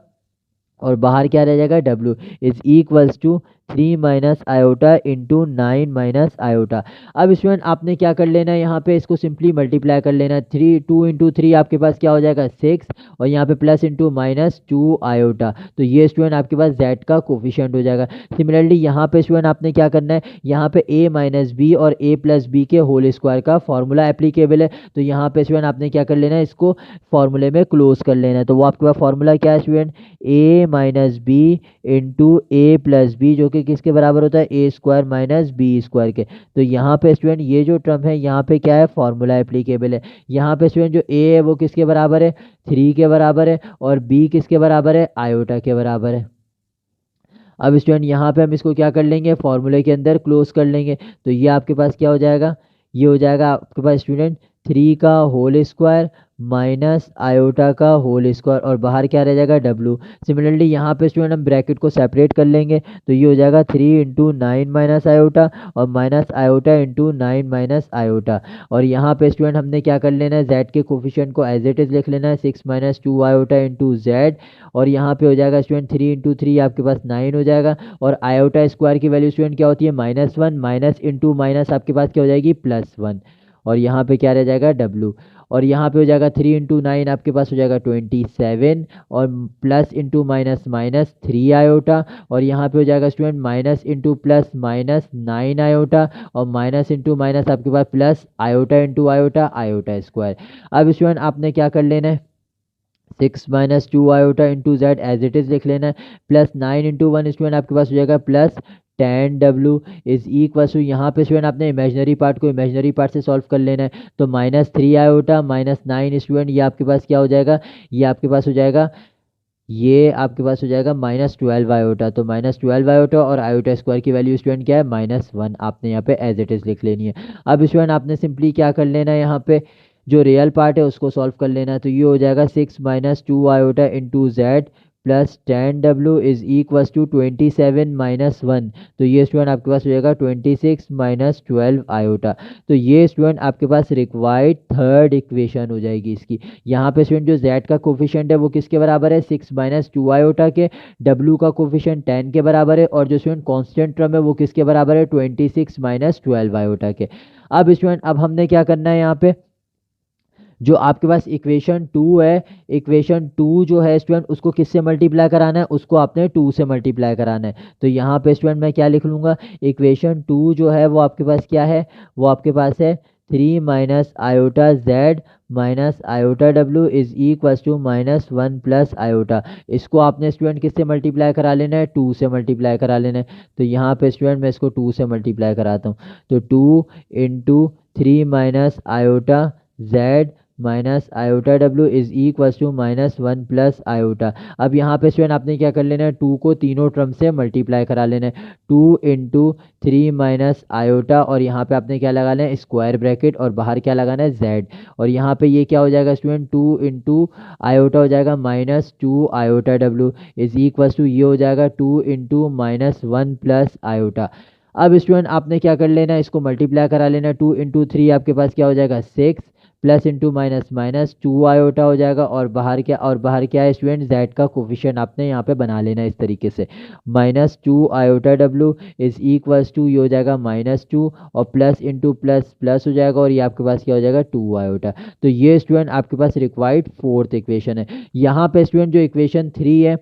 और बाहर क्या रह जाएगा w is equals to 3 minus iota into 9 minus iota. अब स्टूडेंट आपने क्या कर लेना है, यहाँ पे इसको सिंपली मल्टीप्लाई कर लेना है, 2 इंटू 3 आपके पास क्या हो जाएगा 6, और यहाँ पे प्लस इंटू माइनस 2 आयोटा। तो ये स्टूडेंट आपके पास z का कोफिशिएंट हो जाएगा। सिमिलरली यहाँ पे स्टूडेंट आपने क्या करना है, यहाँ पे a माइनस बी और a प्लस बी के होल स्क्वायर का फॉर्मूला एप्लीकेबल है। तो यहाँ पे स्टूडेंट आपने क्या कर लेना है, इसको फॉर्मूले में क्लोज कर लेना है। तो वो आपके पास फॉर्मूला क्या है student, a minus B into A plus B, जो कि किसके बराबर होता है, A square minus B square के। तो यहाँ पे स्टूडेंट ये जो टर्म है, यहाँ पे क्या है, फॉर्मूला एप्लीकेबल है। यहाँ पे स्टूडेंट जो ए है वो किसके बराबर है, 3 के बराबर है, और बी किसके बराबर है, आयोटा के बराबर है। अब स्टूडेंट यहाँ पे हम इसको क्या कर लेंगे, फॉर्मूले के अंदर क्लोज कर लेंगे। तो ये आपके पास क्या हो जाएगा, ये हो जाएगा आपके पास स्टूडेंट 3 का होल स्क्वायर माइनस आयोटा का होल स्क्वायर, और बाहर क्या रह जाएगा w। सिमिलरली यहाँ पे स्टूडेंट हम ब्रैकेट को सेपरेट कर लेंगे। तो ये हो जाएगा 3 इंटू 9 माइनस आयोटा, और minus iota into 9 minus iota. और यहाँ पे स्टूडेंट हमने क्या कर लेना है, z के कोफिशिएंट को एज इट इज लिख लेना है, 6 माइनस 2 आयोटा इंटू z, और यहाँ पे हो जाएगा स्टूडेंट 3 इंटू 3 आपके पास 9 हो जाएगा, और आयोटा स्क्वायर की वैल्यू स्टूडेंट क्या होती है, -1, माइनस इंटू माइनस आपके पास क्या हो जाएगी, +1, और यहाँ पे क्या रह जाएगा w, और यहाँ पे हो जाएगा 3 इंटू 9 आपके पास हो जाएगा 27, और plus into minus minus 3 iota, और यहाँ पे हो जाएगा student minus into plus minus 9 iota, और माइनस इंटू माइनस आपके पास plus iota into iota, iota square. अब स्टूडेंट आपने क्या कर लेना है, 6 minus 2 iota into Z as it is लिख लेना है, प्लस 9 इंटू 1 स्टूडेंट आपके पास हो जाएगा plus 10w is equal to, यहाँ पे स्टूडेंट आपने इमेजनरी पार्ट को इमेजनरी पार्ट से सॉल्व कर लेना है। तो -3 आयोटा माइनस 9 स्टूडेंट, ये आपके पास क्या हो जाएगा, ये आपके पास हो जाएगा, ये आपके पास हो जाएगा -12 आयोटा। तो -12 आयोटा और आयोटा स्क्वायर की वैल्यू स्टूडेंट क्या है, -1, आपने यहाँ पे एज इट इज लिख लेनी है। अब स्टूडेंट आपने सिंपली क्या कर लेना है, यहाँ पे जो रियल पार्ट है उसको सॉल्व कर लेना है। तो ये हो जाएगा 6 minus 2 iota into Z plus 10w is equal to 27 minus 1। तो ये स्टूडेंट आपके पास हो जाएगा 26 माइनस 12 आयोटा। तो ये स्टूडेंट आपके पास रिक्वायर्ड थर्ड इक्वेशन हो जाएगी इसकी। यहाँ पे स्टूडेंट जो z का कोफिशिएंट है वो किसके बराबर है, 6 माइनस 2 आयोटा के, w का कोफिशिएंट 10 के बराबर है, और जो स्टूडेंट कांस्टेंट टर्म है वो किसके बराबर है, 26 माइनस 12 आयोटा के। अब स्टूडेंट अब हमने क्या करना है, यहाँ पे जो आपके पास इक्वेशन 2 है, इक्वेशन 2 जो है स्टूडेंट उसको किससे मल्टीप्लाई कराना है, उसको आपने 2 से मल्टीप्लाई कराना है। तो यहाँ पे स्टूडेंट मैं क्या लिख लूँगा, इक्वेशन 2 जो है वो आपके पास क्या है, वो आपके पास है 3 minus iota Z minus iota w is equal to -1 plus iota. इसको आपने स्टूडेंट किससे मल्टीप्लाई करा लेना है, 2 से मल्टीप्लाई करा लेना है। तो यहाँ पे स्टूडेंट मैं इसको 2 से मल्टीप्लाई कराता हूँ। तो 2 into 3 minus iota Z minus iota w is equal to -1 plus iota. अब यहाँ पे स्टूडेंट आपने क्या कर लेना है, 2 को तीनों टर्म से मल्टीप्लाई करा लेना है। 2 इंटू 3 माइनस आयोटा, और यहाँ पे आपने क्या लगाना है, स्क्वायर ब्रैकेट, और बाहर क्या लगाना है, z, और यहाँ पे ये क्या हो जाएगा स्टूडेंट, 2 इंटू आयोटा हो जाएगा -2 iota w is equal to, ये हो जाएगा 2 इंटू -1 प्लस आयोटा। अब स्टूडेंट आपने क्या कर लेना है, इसको मल्टीप्लाई करा लेना है। 2 इंटू 3 आपके पास क्या हो जाएगा 6 plus into minus minus 2 iota हो जाएगा, और बाहर क्या है स्टूडेंट, जेड का कोफिशिएंट आपने यहाँ पे बना लेना है इस तरीके से। -2 iota W is equals to, ये हो जाएगा -2, और प्लस इंटू प्लस प्लस हो जाएगा, और ये आपके पास क्या हो जाएगा 2 आयोटा। तो ये स्टूडेंट आपके पास रिक्वायर्ड फोर्थ इक्वेशन है। यहाँ पे स्टूडेंट जो इक्वेशन 3 है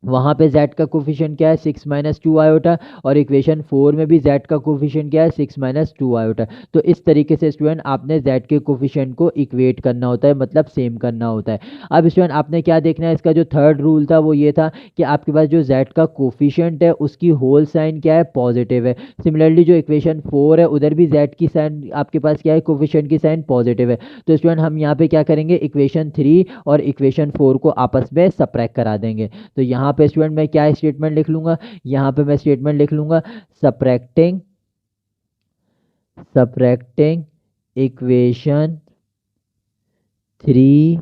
वहाँ पे z का कोफिशिएंट क्या है 6 - 2 आयोटा, और इक्वेशन 4 में भी z का कोफिशिएंट क्या है 6 - 2 आयोटा। तो इस तरीके से स्टूडेंट आपने z के कोफिशिएंट को इक्वेट करना होता है, मतलब सेम करना होता है। अब स्टूडेंट आपने क्या देखना है, इसका जो थर्ड रूल था वो ये था कि आपके पास जो z का कोफिशिएंट है उसकी होल साइन क्या है, पॉजिटिव है। सिमिलरली जो इक्वेशन 4 है उधर भी z की साइन आपके पास क्या है, कोफिशिएंट की साइन पॉजिटिव है। तो स्टूडेंट हम यहाँ पे क्या करेंगे, इक्वेशन 3 और इक्वेशन 4 को आपस में सबट्रैक्ट करा देंगे। तो यहाँ पे स्टूडेंट मैं क्या स्टेटमेंट लिख लूंगा, यहाँ पे मैं स्टेटमेंट लिख लूंगा सबट्रैक्टिंग इक्वेशन 3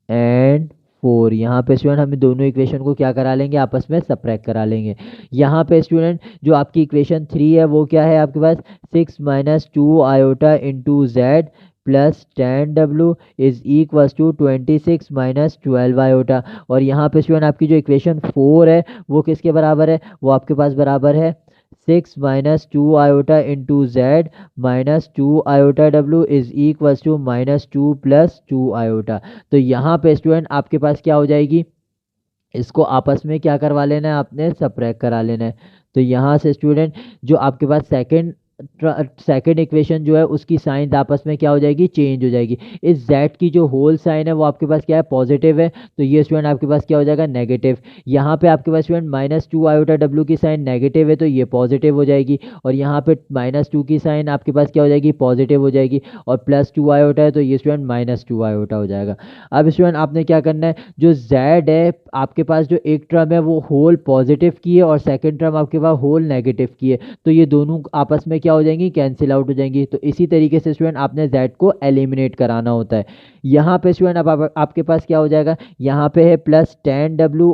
एंड 4। यहाँ पे स्टूडेंट हम दोनों इक्वेशन को क्या करा लेंगे, आपस में सबट्रैक्ट करा लेंगे। यहाँ पे स्टूडेंट जो आपकी इक्वेशन 3 है वो क्या है आपके पास 6 - 2 iota into Z plus 10w is equals to 26 - 12 iota. और यहाँ पे स्टूडेंट आपकी जो इक्वेशन 4 है वो किसके बराबर है, वो आपके पास बराबर है 6 - 2 iota into Z -2 iota w is equals to -2 + 2 iota. तो यहाँ पे स्टूडेंट आपके पास क्या हो जाएगी, इसको आपस में क्या करवा लेना है, आपने सबट्रैक्ट करा लेना है। तो यहाँ से स्टूडेंट जो आपके पास सेकंड इक्वेशन जो है उसकी साइन आपस में क्या हो जाएगी, चेंज हो जाएगी। इस z की जो होल साइन है वो आपके पास क्या है, पॉजिटिव है, तो ये स्टूडेंट आपके पास क्या हो जाएगा, नेगेटिव। यहाँ पे आपके पास स्टूडेंट -2 आयोटा w की साइन नेगेटिव है तो ये पॉजिटिव हो जाएगी, और यहाँ पे -2 की साइन आपके पास क्या हो जाएगी, पॉजिटिव हो जाएगी, और +2 आयोटा है तो ये स्टूडेंट -2 आयोटा हो जाएगा। अब स्टूडेंट आपने क्या करना है, जो z है आपके पास जो एक टर्म है वो होल पॉजिटिव की है और सेकंड टर्म आपके पास होल नेगेटिव की है, तो ये दोनों आपस में क्या हो जाएंगी, कैंसिल आउट हो जाएंगी। तो इसी तरीके से स्टूडेंट आपने z को एलिमिनेट कराना होता है। यहाँ पे स्टूडेंट अब आपके पास क्या हो जाएगा, यहाँ पे है +10w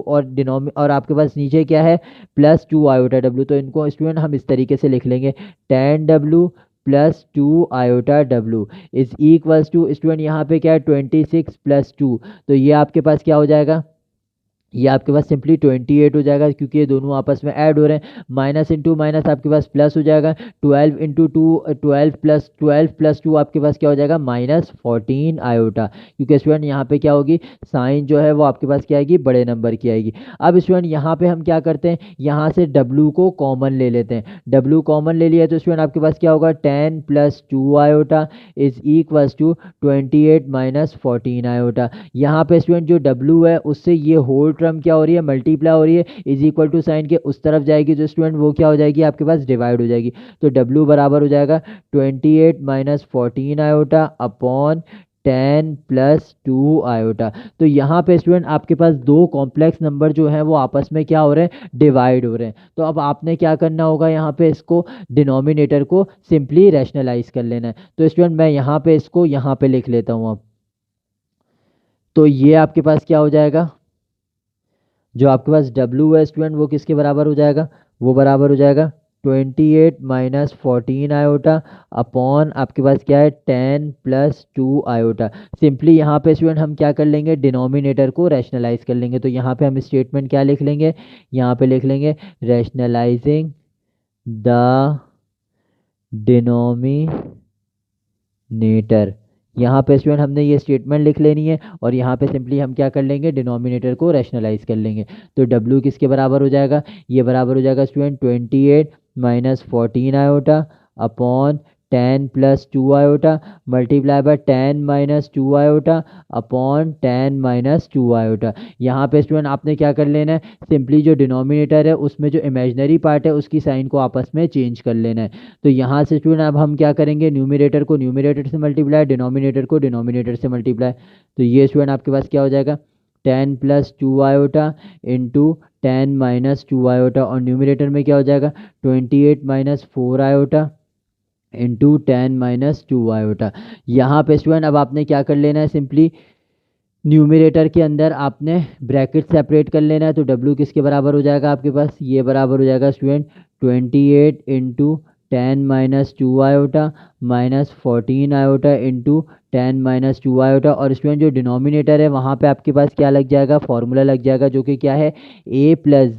और आपके पास नीचे क्या है +2 आयोटा w। तो इनको स्टूडेंट हम इस तरीके से लिख लेंगे 10w + 2 iota w is equals to student यहाँ पे क्या है 26 + 2, तो ये आपके पास क्या हो जाएगा, ये आपके पास सिंपली 28 हो जाएगा, क्योंकि ये दोनों आपस में ऐड हो रहे हैं। माइनस इंटू माइनस आपके पास प्लस हो जाएगा, 12 इंटू 2 12 + 2 आपके पास क्या हो जाएगा -14 आयोटा, क्योंकि स्टूडेंट यहाँ पे क्या होगी, साइन जो है वो आपके पास क्या आएगी, बड़े नंबर की आएगी। अब स्टूडेंट यहाँ पे हम क्या करते हैं, यहाँ से w को कॉमन ले लेते हैं। w कॉमन ले लिया तो स्टूडेंट आपके पास क्या होगा 10 + 2 iota is equals to 28 - 14 iota. यहाँ पे स्टूडेंट जो w है उससे ये होल टर्म क्या हो रही है, मल्टीप्लाई हो रही है, इज इक्वल टू साइन के उस तरफ जाएगी जो स्टूडेंट वो क्या हो जाएगी, आपके पास डिवाइड हो जाएगी। तो w बराबर हो जाएगा 28 - 14 आयोटा अपॉन 10 + 2 आयोटा। तो यहाँ पे स्टूडेंट आपके पास दो कॉम्प्लेक्स नंबर जो हैं वो आपस में क्या हो रहे हैं, डिवाइड हो रहे हैं। तो अब आपने क्या करना होगा, यहाँ पे इसको डिनोमिनेटर को सिंपली रैशनलाइज कर लेना है। तो स्टूडेंट मैं यहाँ पे इसको यहाँ पे लिख लेता हूँ। अब तो ये आपके पास क्या हो जाएगा, जो आपके पास w है स्टूडेंट वो किसके बराबर हो जाएगा, वो बराबर हो जाएगा 28 - 14 आयोटा अपॉन आपके पास क्या है 10 + 2 आयोटा। सिंपली यहाँ पे स्टूडेंट हम क्या कर लेंगे, डिनोमिनेटर को रैशनलाइज कर लेंगे। तो यहाँ पे हम स्टेटमेंट क्या लिख लेंगे, यहाँ पे लिख लेंगे रैशनलाइजिंग द डिनोमिनेटर। यहाँ पे स्टूडेंट हमने ये स्टेटमेंट लिख लेनी है, और यहाँ पे सिंपली हम क्या कर लेंगे, डिनोमिनेटर को रैशनलाइज कर लेंगे। तो w किसके बराबर हो जाएगा, ये बराबर हो जाएगा student 28 - 14 iota upon 10 + 2 iota multiply by 10 - 2 iota upon 10 - 2 iota. यहाँ पे स्टूडेंट आपने क्या कर लेना है, सिंपली जो डिनोमिनेटर है उसमें जो इमेजनरी पार्ट है उसकी साइन को आपस में चेंज कर लेना है। तो यहाँ से स्टूडेंट अब हम क्या करेंगे, न्यूमिनेटर को न्यूमिनेटर से मल्टीप्लाई, डिनोमिनेटर को डिनोमिनेटर से मल्टीप्लाई। तो ये स्टूडेंट आपके पास क्या हो जाएगा 10 + 2 आयोटा इंटू 10 - 2 आयोटा, और न्यूमिनेटर में क्या हो जाएगा 28 - 4 आयोटा इंटू 10 - 2 आयोटा। यहाँ पे स्टूडेंट अब आपने क्या कर लेना है, सिंपली न्यूमिनेटर के अंदर आपने ब्रैकेट सेपरेट कर लेना है। तो w किसके बराबर हो जाएगा आपके पास, ये बराबर हो जाएगा student 28 into 10 minus 2 iota minus 14 iota into 10 minus 2 iota. और स्टूडेंट जो डिनोमिनेटर है वहाँ पे आपके पास क्या लग जाएगा, फॉर्मूला लग जाएगा, जो कि क्या है, ए प्लस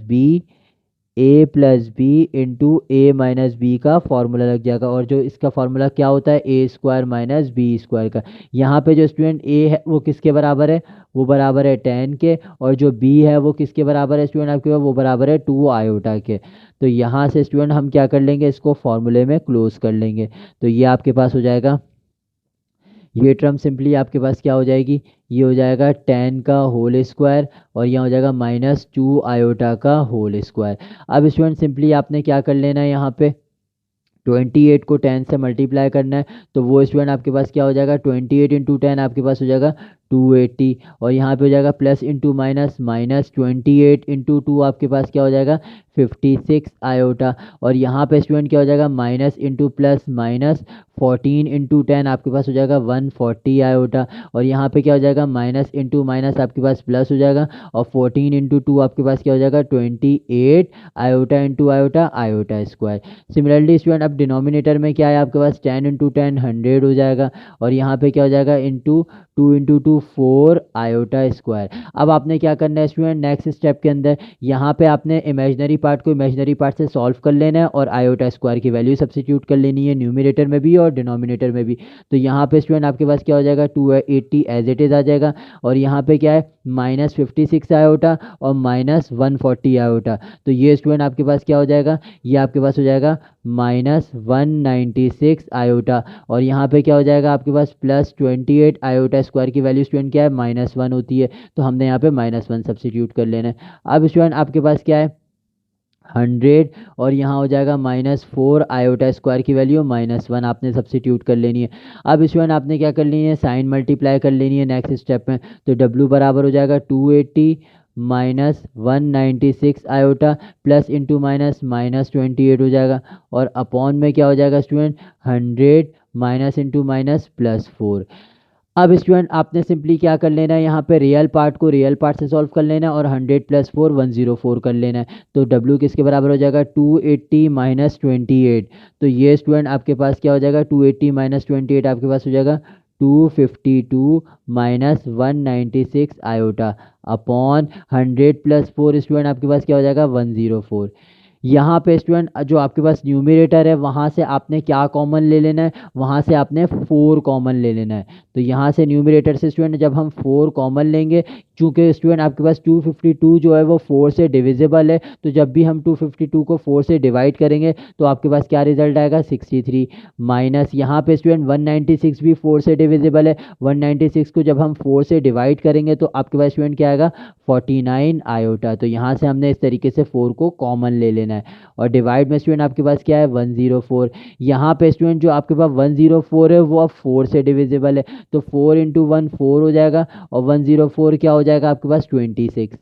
बी इंटू ए माइनस बी का फॉर्मूला लग जाएगा। और जो इसका फॉर्मूला क्या होता है, A square minus B square का। यहाँ पे जो स्टूडेंट ए है वो किसके बराबर है, वो बराबर है 10 के, और जो बी है वो किसके बराबर है स्टूडेंट आपके पास, वो बराबर है 2 आयोटा के। तो यहाँ से स्टूडेंट हम क्या कर लेंगे, इसको फॉर्मूले में क्लोज कर लेंगे। तो ये आपके पास हो जाएगा, ये टर्म सिंपली आपके पास क्या हो जाएगी, ये हो जाएगा 10 का होल स्क्वायर, और यहाँ हो जाएगा माइनस 2 आयोटा का होल स्क्वायर। अब स्टूडेंट सिंपली आपने क्या कर लेना है, यहाँ पे 28 को 10 से मल्टीप्लाई करना है। तो वो स्टूडेंट आपके पास क्या हो जाएगा, 28 इंटू 10 आपके पास हो जाएगा 280, और यहाँ पे हो जाएगा plus into minus, minus 28 into 2 आपके पास क्या हो जाएगा 56 आयोटा। और यहाँ पे स्टूडेंट क्या हो जाएगा, minus into plus minus 14 into 10 आपके पास हो जाएगा 140 आयोटा। और यहाँ पे क्या हो जाएगा, माइनस इंटू माइनस आपके पास प्लस हो जाएगा, और 14 इंटू 2 आपके पास क्या हो जाएगा 28 iota into iota iota square. Similarly student अब डिनोमिनेटर में क्या है आपके पास, 10 इंटू 10 100 हो जाएगा, और यहाँ पे क्या हो जाएगा इंटू 2 इंटू 2 4 आयोटा स्क्वायर। अब आपने क्या करना है स्टूडेंट, नेक्स्ट स्टेप के अंदर यहाँ पे आपने इमेजनरी पार्ट को इमेजनरी पार्ट से सॉल्व कर लेना है, और आयोटा स्क्वायर की वैल्यू सब्स्टिट्यूट कर लेनी है न्यूमरेटर में भी और डिनोमिनेटर में भी। तो यहाँ पे स्टूडेंट आपके पास क्या हो जाएगा 280 एज इट इज़ आ जाएगा, और यहाँ पे क्या है माइनस 56 आयोटा और माइनस 140 आयोटा। तो ये स्टूडेंट आपके पास क्या हो जाएगा, ये आपके पास हो जाएगा माइनस 196 आयोटा, और यहाँ पे क्या हो जाएगा आपके पास प्लस 28 आयोटा स्क्वायर की वैल्यू स्टूडेंट क्या है -1 होती है, तो हमने यहाँ पे -1 सब्स्टिट्यूट कर लेना है। अब स्टूडेंट आपके पास क्या है 100, और यहाँ हो जाएगा -4 आयोटा स्क्वायर की वैल्यू -1 आपने सब्स्टिट्यूट कर लेनी है। अब स्टूडेंट आपने क्या कर लेनी है, साइन मल्टीप्लाई कर लेनी है नेक्स्ट स्टेप में। तो W बराबर हो जाएगा 280 minus 196 iota plus into minus -28 हो जाएगा, और अपॉन में क्या हो जाएगा स्टूडेंट 100 माइनस इंटू माइनस +4। अब स्टूडेंट आपने सिंपली क्या कर लेना है, यहाँ पे रियल पार्ट को रियल पार्ट से सॉल्व कर लेना है, और 100 + 4 104 कर लेना है। तो W किसके बराबर हो जाएगा 280 माइनस 28। तो ये स्टूडेंट आपके पास क्या हो जाएगा 280 माइनस 28 आपके पास हो जाएगा 252 माइनस 196 आयोटा अपॉन 100 + 4 स्टूडेंट आपके पास क्या हो जाएगा 104। यहाँ पे स्टूडेंट जो आपके पास न्यूमरेटर है वहाँ से आपने क्या कॉमन ले लेना है, वहाँ से आपने 4 कॉमन ले लेना है। तो यहाँ से न्यूमरेटर से स्टूडेंट जब हम 4 कॉमन लेंगे, चूँकि स्टूडेंट आपके पास 252 जो है वो 4 से डिविजिबल है, तो जब भी हम 252 को 4 से डिवाइड करेंगे तो आपके पास क्या रिजल्ट आएगा 63, माइनस यहाँ पे स्टूडेंट 196 भी 4 से डिविजिबल है, 196 को जब हम 4 से डिवाइड करेंगे तो आपके पास स्टूडेंट क्या आएगा 49 आयोटा। तो यहाँ से हमने इस तरीके से 4 को कॉमन ले लेना है, और डिवाइड में स्टूडेंट आपके पास क्या है 104। यहाँ पे स्टूडेंट जो आपके पास 104 है वो अब 4 से डिविजिबल है, तो 4 इंटू 1 4 हो जाएगा, और 104 क्या हो जाएगा आपके पास 26।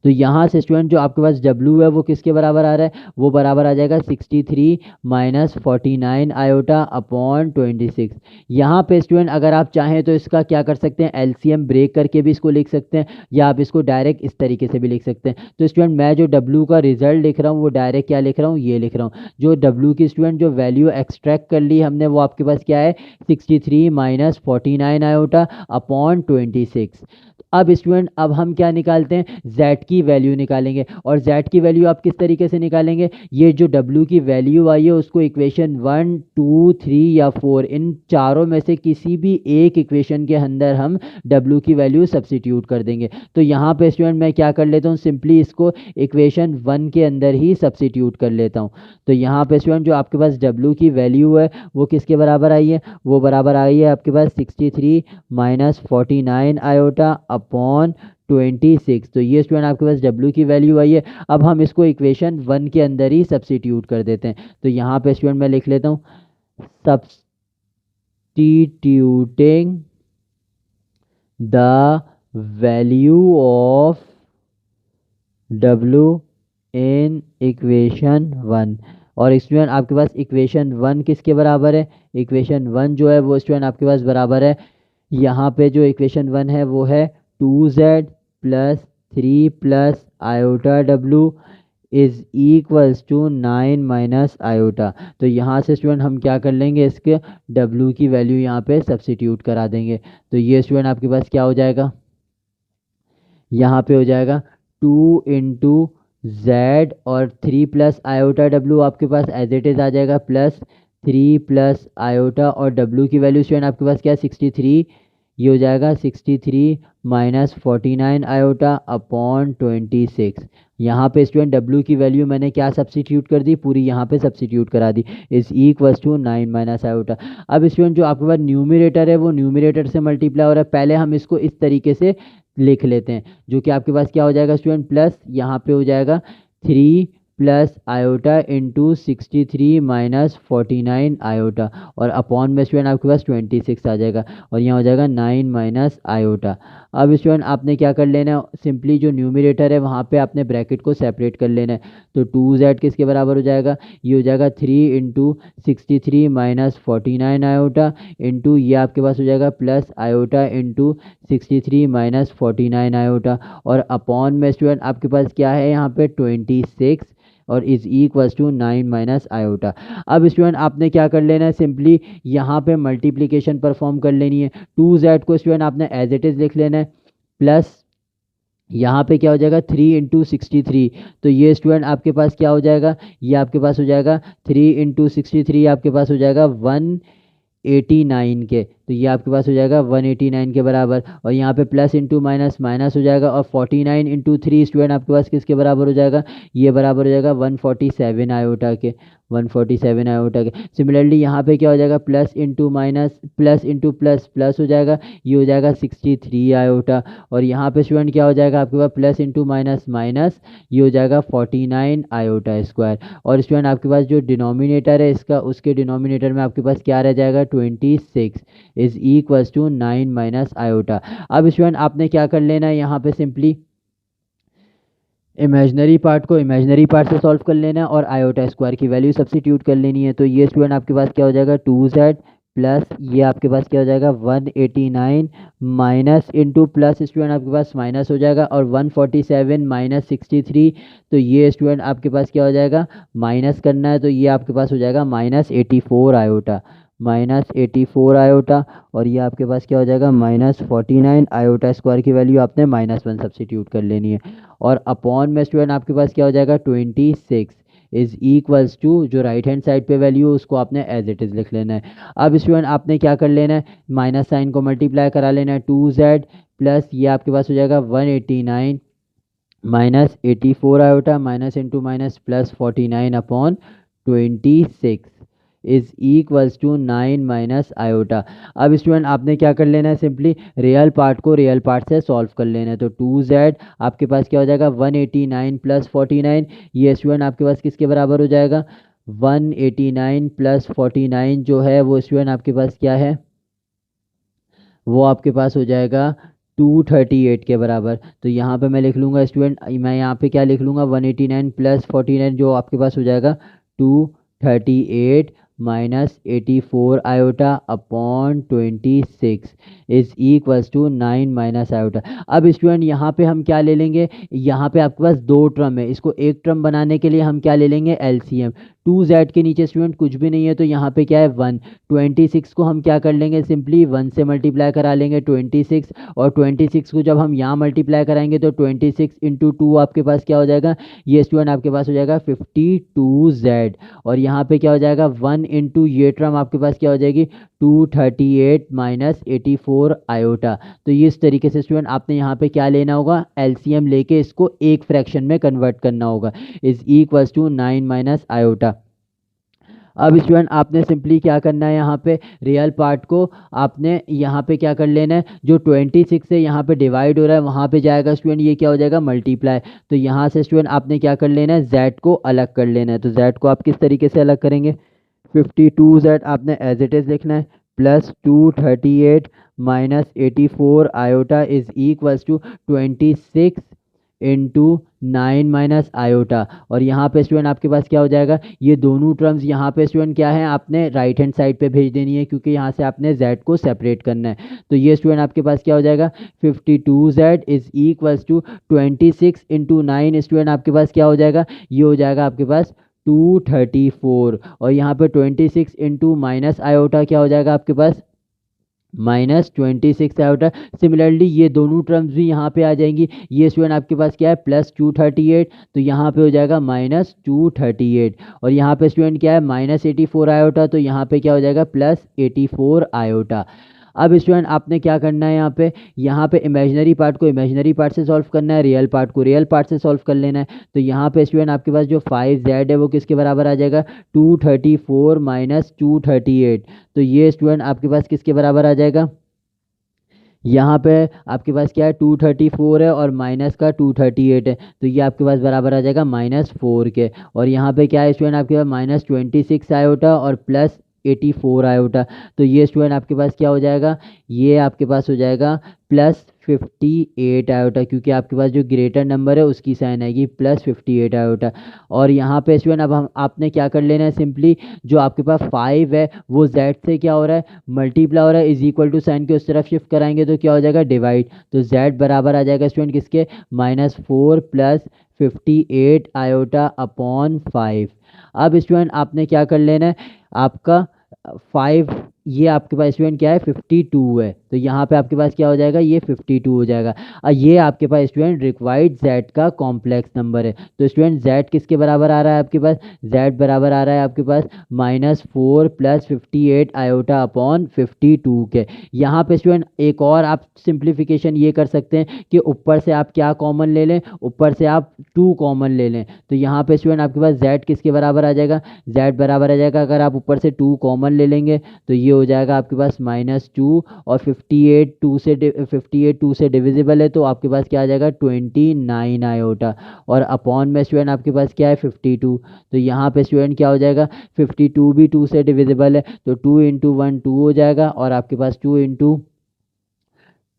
तो यहाँ से स्टूडेंट जो आपके पास W है वो किसके बराबर आ रहा है, वो बराबर आ जाएगा 63 माइनस 49 आयोटा अपॉन 26। यहाँ पे स्टूडेंट अगर आप चाहें तो इसका क्या कर सकते हैं, LCM ब्रेक करके भी इसको लिख सकते हैं, या आप इसको डायरेक्ट इस तरीके से भी लिख सकते हैं। तो स्टूडेंट मैं जो W का रिजल्ट लिख रहा हूँ वो डायरेक्ट क्या लिख रहा हूँ, ये लिख रहा हूँ। जो W की स्टूडेंट जो वैल्यू एक्सट्रैक्ट कर ली हमने वो आपके पास क्या है 63 माइनस 49 आयोटा अपॉन 26। अब स्टूडेंट अब हम क्या निकालते हैं, Z की वैल्यू निकालेंगे, और Z की वैल्यू आप किस तरीके से निकालेंगे, ये जो W की वैल्यू आई है उसको इक्वेशन 1 2 3 या 4 इन चारों में से किसी भी एक इक्वेशन के अंदर हम W की वैल्यू सब्स्टिट्यूट कर देंगे। तो यहाँ पे स्टूडेंट मैं क्या कर लेता हूँ, सिंपली इसको इक्वेशन 1 के अंदर ही सब्स्टिट्यूट कर लेता हूँ। तो यहाँ पे स्टूडेंट जो आपके पास W की वैल्यू है वो किसके बराबर आई है, वो बराबर आई है आपके पास 63 माइनस 49 आयोटा अपॉन 26। तो ये स्टूडेंट आपके पास W की वैल्यू आई है। अब हम इसको इक्वेशन 1 के अंदर ही सब्स्टिट्यूट कर देते हैं। तो यहाँ पे स्टूडेंट मैं लिख लेता हूँ substituting the value of W in equation 1। और स्टूडेंट आपके पास इक्वेशन 1 किसके बराबर है, इक्वेशन 1 जो है वो स्टूडेंट आपके पास बराबर है, यहाँ पे जो इक्वेशन 1 है वो है 2Z + 3 + iota W is equals to 9 minus iota. तो यहाँ से स्टूडेंट हम क्या कर लेंगे, इसके W की वैल्यू यहाँ पे सब्सिट्यूट करा देंगे। तो ये स्टूडेंट आपके पास क्या हो जाएगा, यहाँ पे हो जाएगा 2 इंटू जेड और 3 प्लस आयोटा W आपके पास एज इट इज़ आ जाएगा, प्लस 3 प्लस आयोटा और W की वैल्यू स्टूडेंट आपके पास क्या है 63। ये हो जाएगा 63 माइनस 49 आयोटा अपॉन 26। यहाँ पे स्टूडेंट W की वैल्यू मैंने क्या सब्सिट्यूट कर दी, पूरी यहाँ पे सब्सिट्यूट करा दी, is equals to 9 minus iota. अब स्टूडेंट जो आपके पास न्यूमरेटर है वो न्यूमरेटर से मल्टीप्लाई हो रहा है, पहले हम इसको इस तरीके से लिख लेते हैं, जो कि आपके पास क्या हो जाएगा स्टूडेंट, प्लस यहाँ पे हो जाएगा 3 plus iota into 63 minus 49 iota और अपॉन में स्टूडेंट आपके पास 26 आ जाएगा और यहाँ हो जाएगा 9 माइनस आयोटा। अब स्टूडेंट आपने क्या कर लेना है, सिंपली जो न्यूमरेटर है वहाँ पे आपने ब्रैकेट को सेपरेट कर लेना है। तो 2z किसके बराबर हो जाएगा, ये हो जाएगा 3 इंटू 63 माइनस 49 आयोटा इंटू ये आपके पास हो जाएगा plus iota into 63 minus 49 iota और अपॉन में स्टूडेंट आपके पास क्या है यहाँ पे 26 और is equals to 9 minus iota. अब स्टूडेंट आपने क्या कर लेना है, सिंपली यहाँ पे मल्टीप्लिकेशन परफॉर्म कर लेनी है। 2z को स्टूडेंट आपने एज इट इज़ लिख लेना है, प्लस यहाँ पे क्या हो जाएगा 3 इंटू 63। तो ये स्टूडेंट आपके पास क्या हो जाएगा, ये आपके पास हो जाएगा 3 इंटू 63 आपके पास हो जाएगा 189 के, तो ये आपके पास हो जाएगा 189 के बराबर और यहाँ पे प्लस इंटू माइनस माइनस हो जाएगा और 49 इंटू 3 स्टूडेंट आपके पास किसके बराबर हो जाएगा, ये बराबर हो जाएगा 147 आयोटा के, 147 आयोटा के। सिमिलरली यहाँ पे क्या हो जाएगा, plus into minus plus into plus plus हो जाएगा, ये हो जाएगा 63 आयोटा और यहाँ पे स्टूडेंट क्या हो जाएगा आपके पास प्लस इंटू माइनस माइनस, ये हो जाएगा 49 आयोटा स्क्वायर और स्टूडेंट आपके पास जो डिनोमिनेटर है इसका, उसके डिनोमिनेटर में आपके पास क्या रह जाएगा 26 is equals to 9 minus iota. अब स्टूडेंट आपने क्या कर लेना है, यहाँ पे सिंपली इमेजनरी पार्ट को इमेजनरी पार्ट से सॉल्व कर लेना है और आयोटा स्क्वायर की वैल्यू सब्सिट्यूट कर लेनी है। तो ये स्टूडेंट आपके पास क्या हो जाएगा 2z प्लस ये आपके पास क्या हो जाएगा 189 माइनस इंटू प्लस स्टूडेंट आपके पास माइनस हो जाएगा और 147 माइनस 63। तो ये स्टूडेंट आपके पास क्या हो जाएगा, माइनस करना है, तो ये आपके पास हो जाएगा माइनस 84 आयोटा, माइनस 84 आयोटा और ये आपके पास क्या हो जाएगा माइनस 49 आयोटा स्क्वायर की वैल्यू आपने -1 सब्सिट्यूट कर लेनी है और अपॉन में स्टूडेंट आपके पास क्या हो जाएगा 26 इज इक्वल्स टू जो राइट हैंड साइड पे वैल्यू है उसको आपने एज इट इज़ लिख लेना है। अब स्टूडेंट आपने क्या कर लेना है, माइनस साइन को मल्टीप्लाई करा लेना है, 2z प्लस ये आपके पास हो जाएगा 189 minus 84 iota minus into minus plus 49 upon 26 is equals to 9 minus iota. अब स्टूडेंट आपने क्या कर लेना है, सिंपली रियल पार्ट को रियल पार्ट से सॉल्व कर लेना है। तो 2z आपके पास क्या हो जाएगा 189 प्लस 49, ये स्टूडेंट आपके पास किसके बराबर हो जाएगा 189 प्लस 49 जो है वो स्टूडेंट आपके पास क्या है, वो आपके पास हो जाएगा 238 के बराबर। तो यहाँ पे मैं लिख लूँगा स्टूडेंट, मैं यहाँ पे क्या लिख लूँगा 189 प्लस 49 जो आपके पास हो जाएगा 238 minus 84 iota upon 26 is equals to 9 minus iota. अब स्टूडेंट यहाँ पे हम क्या ले लेंगे, यहाँ पे आपके पास दो टर्म है, इसको एक टर्म बनाने के लिए हम क्या ले लेंगे एलसीएम। 2z के नीचे स्टूडेंट कुछ भी नहीं है तो यहाँ पे क्या है 1, 26 को हम क्या कर लेंगे सिंपली 1 से मल्टीप्लाई करा लेंगे 26 और 26 को जब हम यहाँ मल्टीप्लाई कराएंगे तो 26 इंटू 2 आपके पास क्या हो जाएगा, ये स्टूडेंट आपके पास हो जाएगा 52z और यहाँ पे क्या हो जाएगा 1 इंटू ये टर्म आपके पास क्या हो जाएगी 238 माइनस 84 आयोटा। तो ये इस तरीके से स्टूडेंट आपने यहाँ पे क्या लेना होगा, एलसीएम लेके इसको एक फ्रैक्शन में कन्वर्ट करना होगा, is equals to 9 minus iota. अब स्टूडेंट आपने सिंपली क्या करना है, यहाँ पे रियल पार्ट को आपने यहाँ पे क्या कर लेना है, जो 26 से यहाँ पे डिवाइड हो रहा है वहाँ पे जाएगा स्टूडेंट, ये क्या हो जाएगा मल्टीप्लाई। तो यहाँ से स्टूडेंट आपने क्या कर लेना है, z को अलग कर लेना है। तो z को आप किस तरीके से अलग करेंगे, 52z आपने एज इट इज़ लिखना है plus 238 minus 84 iota is equals to 26 into 9 minus iota. और यहाँ पे स्टूडेंट आपके पास क्या हो जाएगा, ये दोनों टर्म्स यहाँ पे स्टूडेंट क्या है, आपने राइट हैंड साइड पे भेज देनी है, क्योंकि यहाँ से आपने z को सेपरेट करना है। तो ये स्टूडेंट आपके पास क्या हो जाएगा, 52z is equals to 26 into 9। Student आपके पास क्या हो जाएगा, ये हो जाएगा आपके पास 234। और यहाँ पे 26 इंटू माइनस आयोटा क्या हो जाएगा आपके पास, -26 आयोटा। सिमिलरली ये दोनों टर्म्स भी यहाँ पे आ जाएंगी। ये स्टूडेंट आपके पास क्या है, +238, तो यहाँ पे हो जाएगा -238। और यहाँ पे स्टूडेंट क्या है, -84 आयोटा, तो यहाँ पे क्या हो जाएगा, +84 आयोटा। अब स्टूडेंट आपने क्या करना है, यहाँ पे इमेजिनरी पार्ट को इमेजिनरी पार्ट से सॉल्व करना है, रियल पार्ट को रियल पार्ट से सॉल्व कर लेना है। तो यहाँ पे स्टूडेंट आपके पास जो 5z है वो किसके बराबर आ जाएगा, 234 माइनस 238। तो ये स्टूडेंट आपके पास किसके बराबर आ जाएगा, यहाँ पे आपके पास क्या है, 234 है और माइनस का 238 है, तो ये आपके पास बराबर आ जाएगा -4 के। और यहाँ पे क्या है स्टूडेंट आपके पास -26 आयोटा और +84 आयोटा। तो ये स्टूडेंट आपके पास क्या हो जाएगा, ये आपके पास हो जाएगा +58 आयोटा, क्योंकि आपके पास जो ग्रेटर नंबर है उसकी साइन आएगी +58 आयोटा। और यहाँ पे स्टूडेंट अब हम आपने क्या कर लेना है, सिंपली जो आपके पास 5 है वो z से क्या हो रहा है, मल्टीप्लाई हो रहा है, इज इक्वल टू साइन के उस तरफ शिफ्ट कराएंगे तो क्या हो जाएगा, डिवाइड। तो z बराबर आ जाएगा स्टूडेंट किसके, -4 + 58 आयोटा अपॉन 5। अब स्टूडेंट आपने क्या कर लेना है, आपका 5, ये आपके पास स्टूडेंट क्या है, 52 है, तो यहाँ पे आपके पास क्या हो जाएगा, ये 52 हो जाएगा। और ये आपके पास स्टूडेंट रिक्वायर्ड z का कॉम्प्लेक्स नंबर है। तो स्टूडेंट z किसके बराबर आ रहा है आपके पास, z बराबर आ रहा है आपके पास -4 + 58 आयोटा अपॉन 52 के। यहाँ पे स्टूडेंट एक और आप सिंप्लीफिकेशन ये कर सकते हैं कि ऊपर से आप क्या कॉमन ले लें, ऊपर से आप 2 कॉमन ले लें। तो यहाँ पे स्टूडेंट आपके पास z किसके बराबर आ जाएगा, z बराबर आ जाएगा, अगर आप ऊपर से 2 कॉमन ले लेंगे तो ये हो जाएगा आपके पास -2, और 58 2 से डिविजिबल है, तो आपके पास क्या आ जाएगा, 29 आयोटा। और अपॉन में स्टूडेंट आपके पास क्या है, 52। तो यहाँ पे स्टूडेंट क्या हो जाएगा, 52 भी 2 से डिविजिबल है, तो 2 × 1 2 हो जाएगा, और आपके पास 2 ×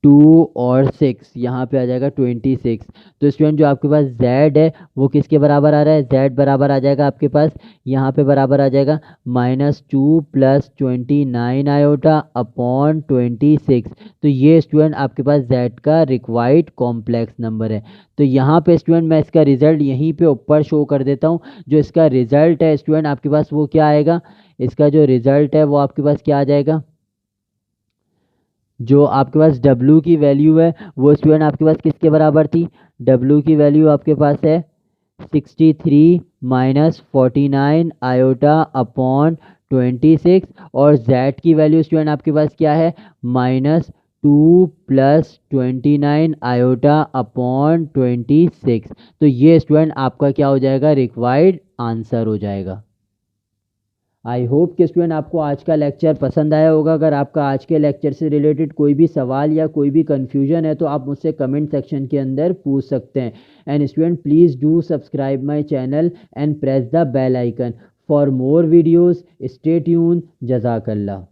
2 और 6 यहाँ पे आ जाएगा 26। तो स्टूडेंट जो आपके पास z है वो किसके बराबर आ रहा है, z बराबर आ जाएगा आपके पास, यहाँ पे बराबर आ जाएगा -2 + 29 आयोटा अपॉन 26। तो ये स्टूडेंट आपके पास z का रिक्वायर्ड कॉम्प्लेक्स नंबर है। तो यहाँ पे स्टूडेंट मैं इसका रिजल्ट यहीं पे ऊपर शो कर देता हूँ। जो इसका रिजल्ट है स्टूडेंट आपके पास वो क्या आएगा, इसका जो रिजल्ट है वो आपके पास क्या आ जाएगा, जो आपके पास W की वैल्यू है वो स्टूडेंट आपके पास किसके बराबर थी, W की वैल्यू आपके पास है 63 - 49 आयोटा अपॉन 26। और Z की वैल्यू स्टूडेंट आपके पास क्या है, -2 + 29 आयोटा अपॉन 26। तो ये स्टूडेंट आपका क्या हो जाएगा, रिक्वायर्ड आंसर हो जाएगा। आई होप कि स्टूडेंट आपको आज का लेक्चर पसंद आया होगा। अगर आपका आज के लेक्चर से रिलेटेड कोई भी सवाल या कोई भी कन्फ्यूजन है तो आप मुझसे कमेंट सेक्शन के अंदर पूछ सकते हैं। And student please do subscribe my channel and press the bell icon for more videos. Stay tune. जज़ाकल्लाह।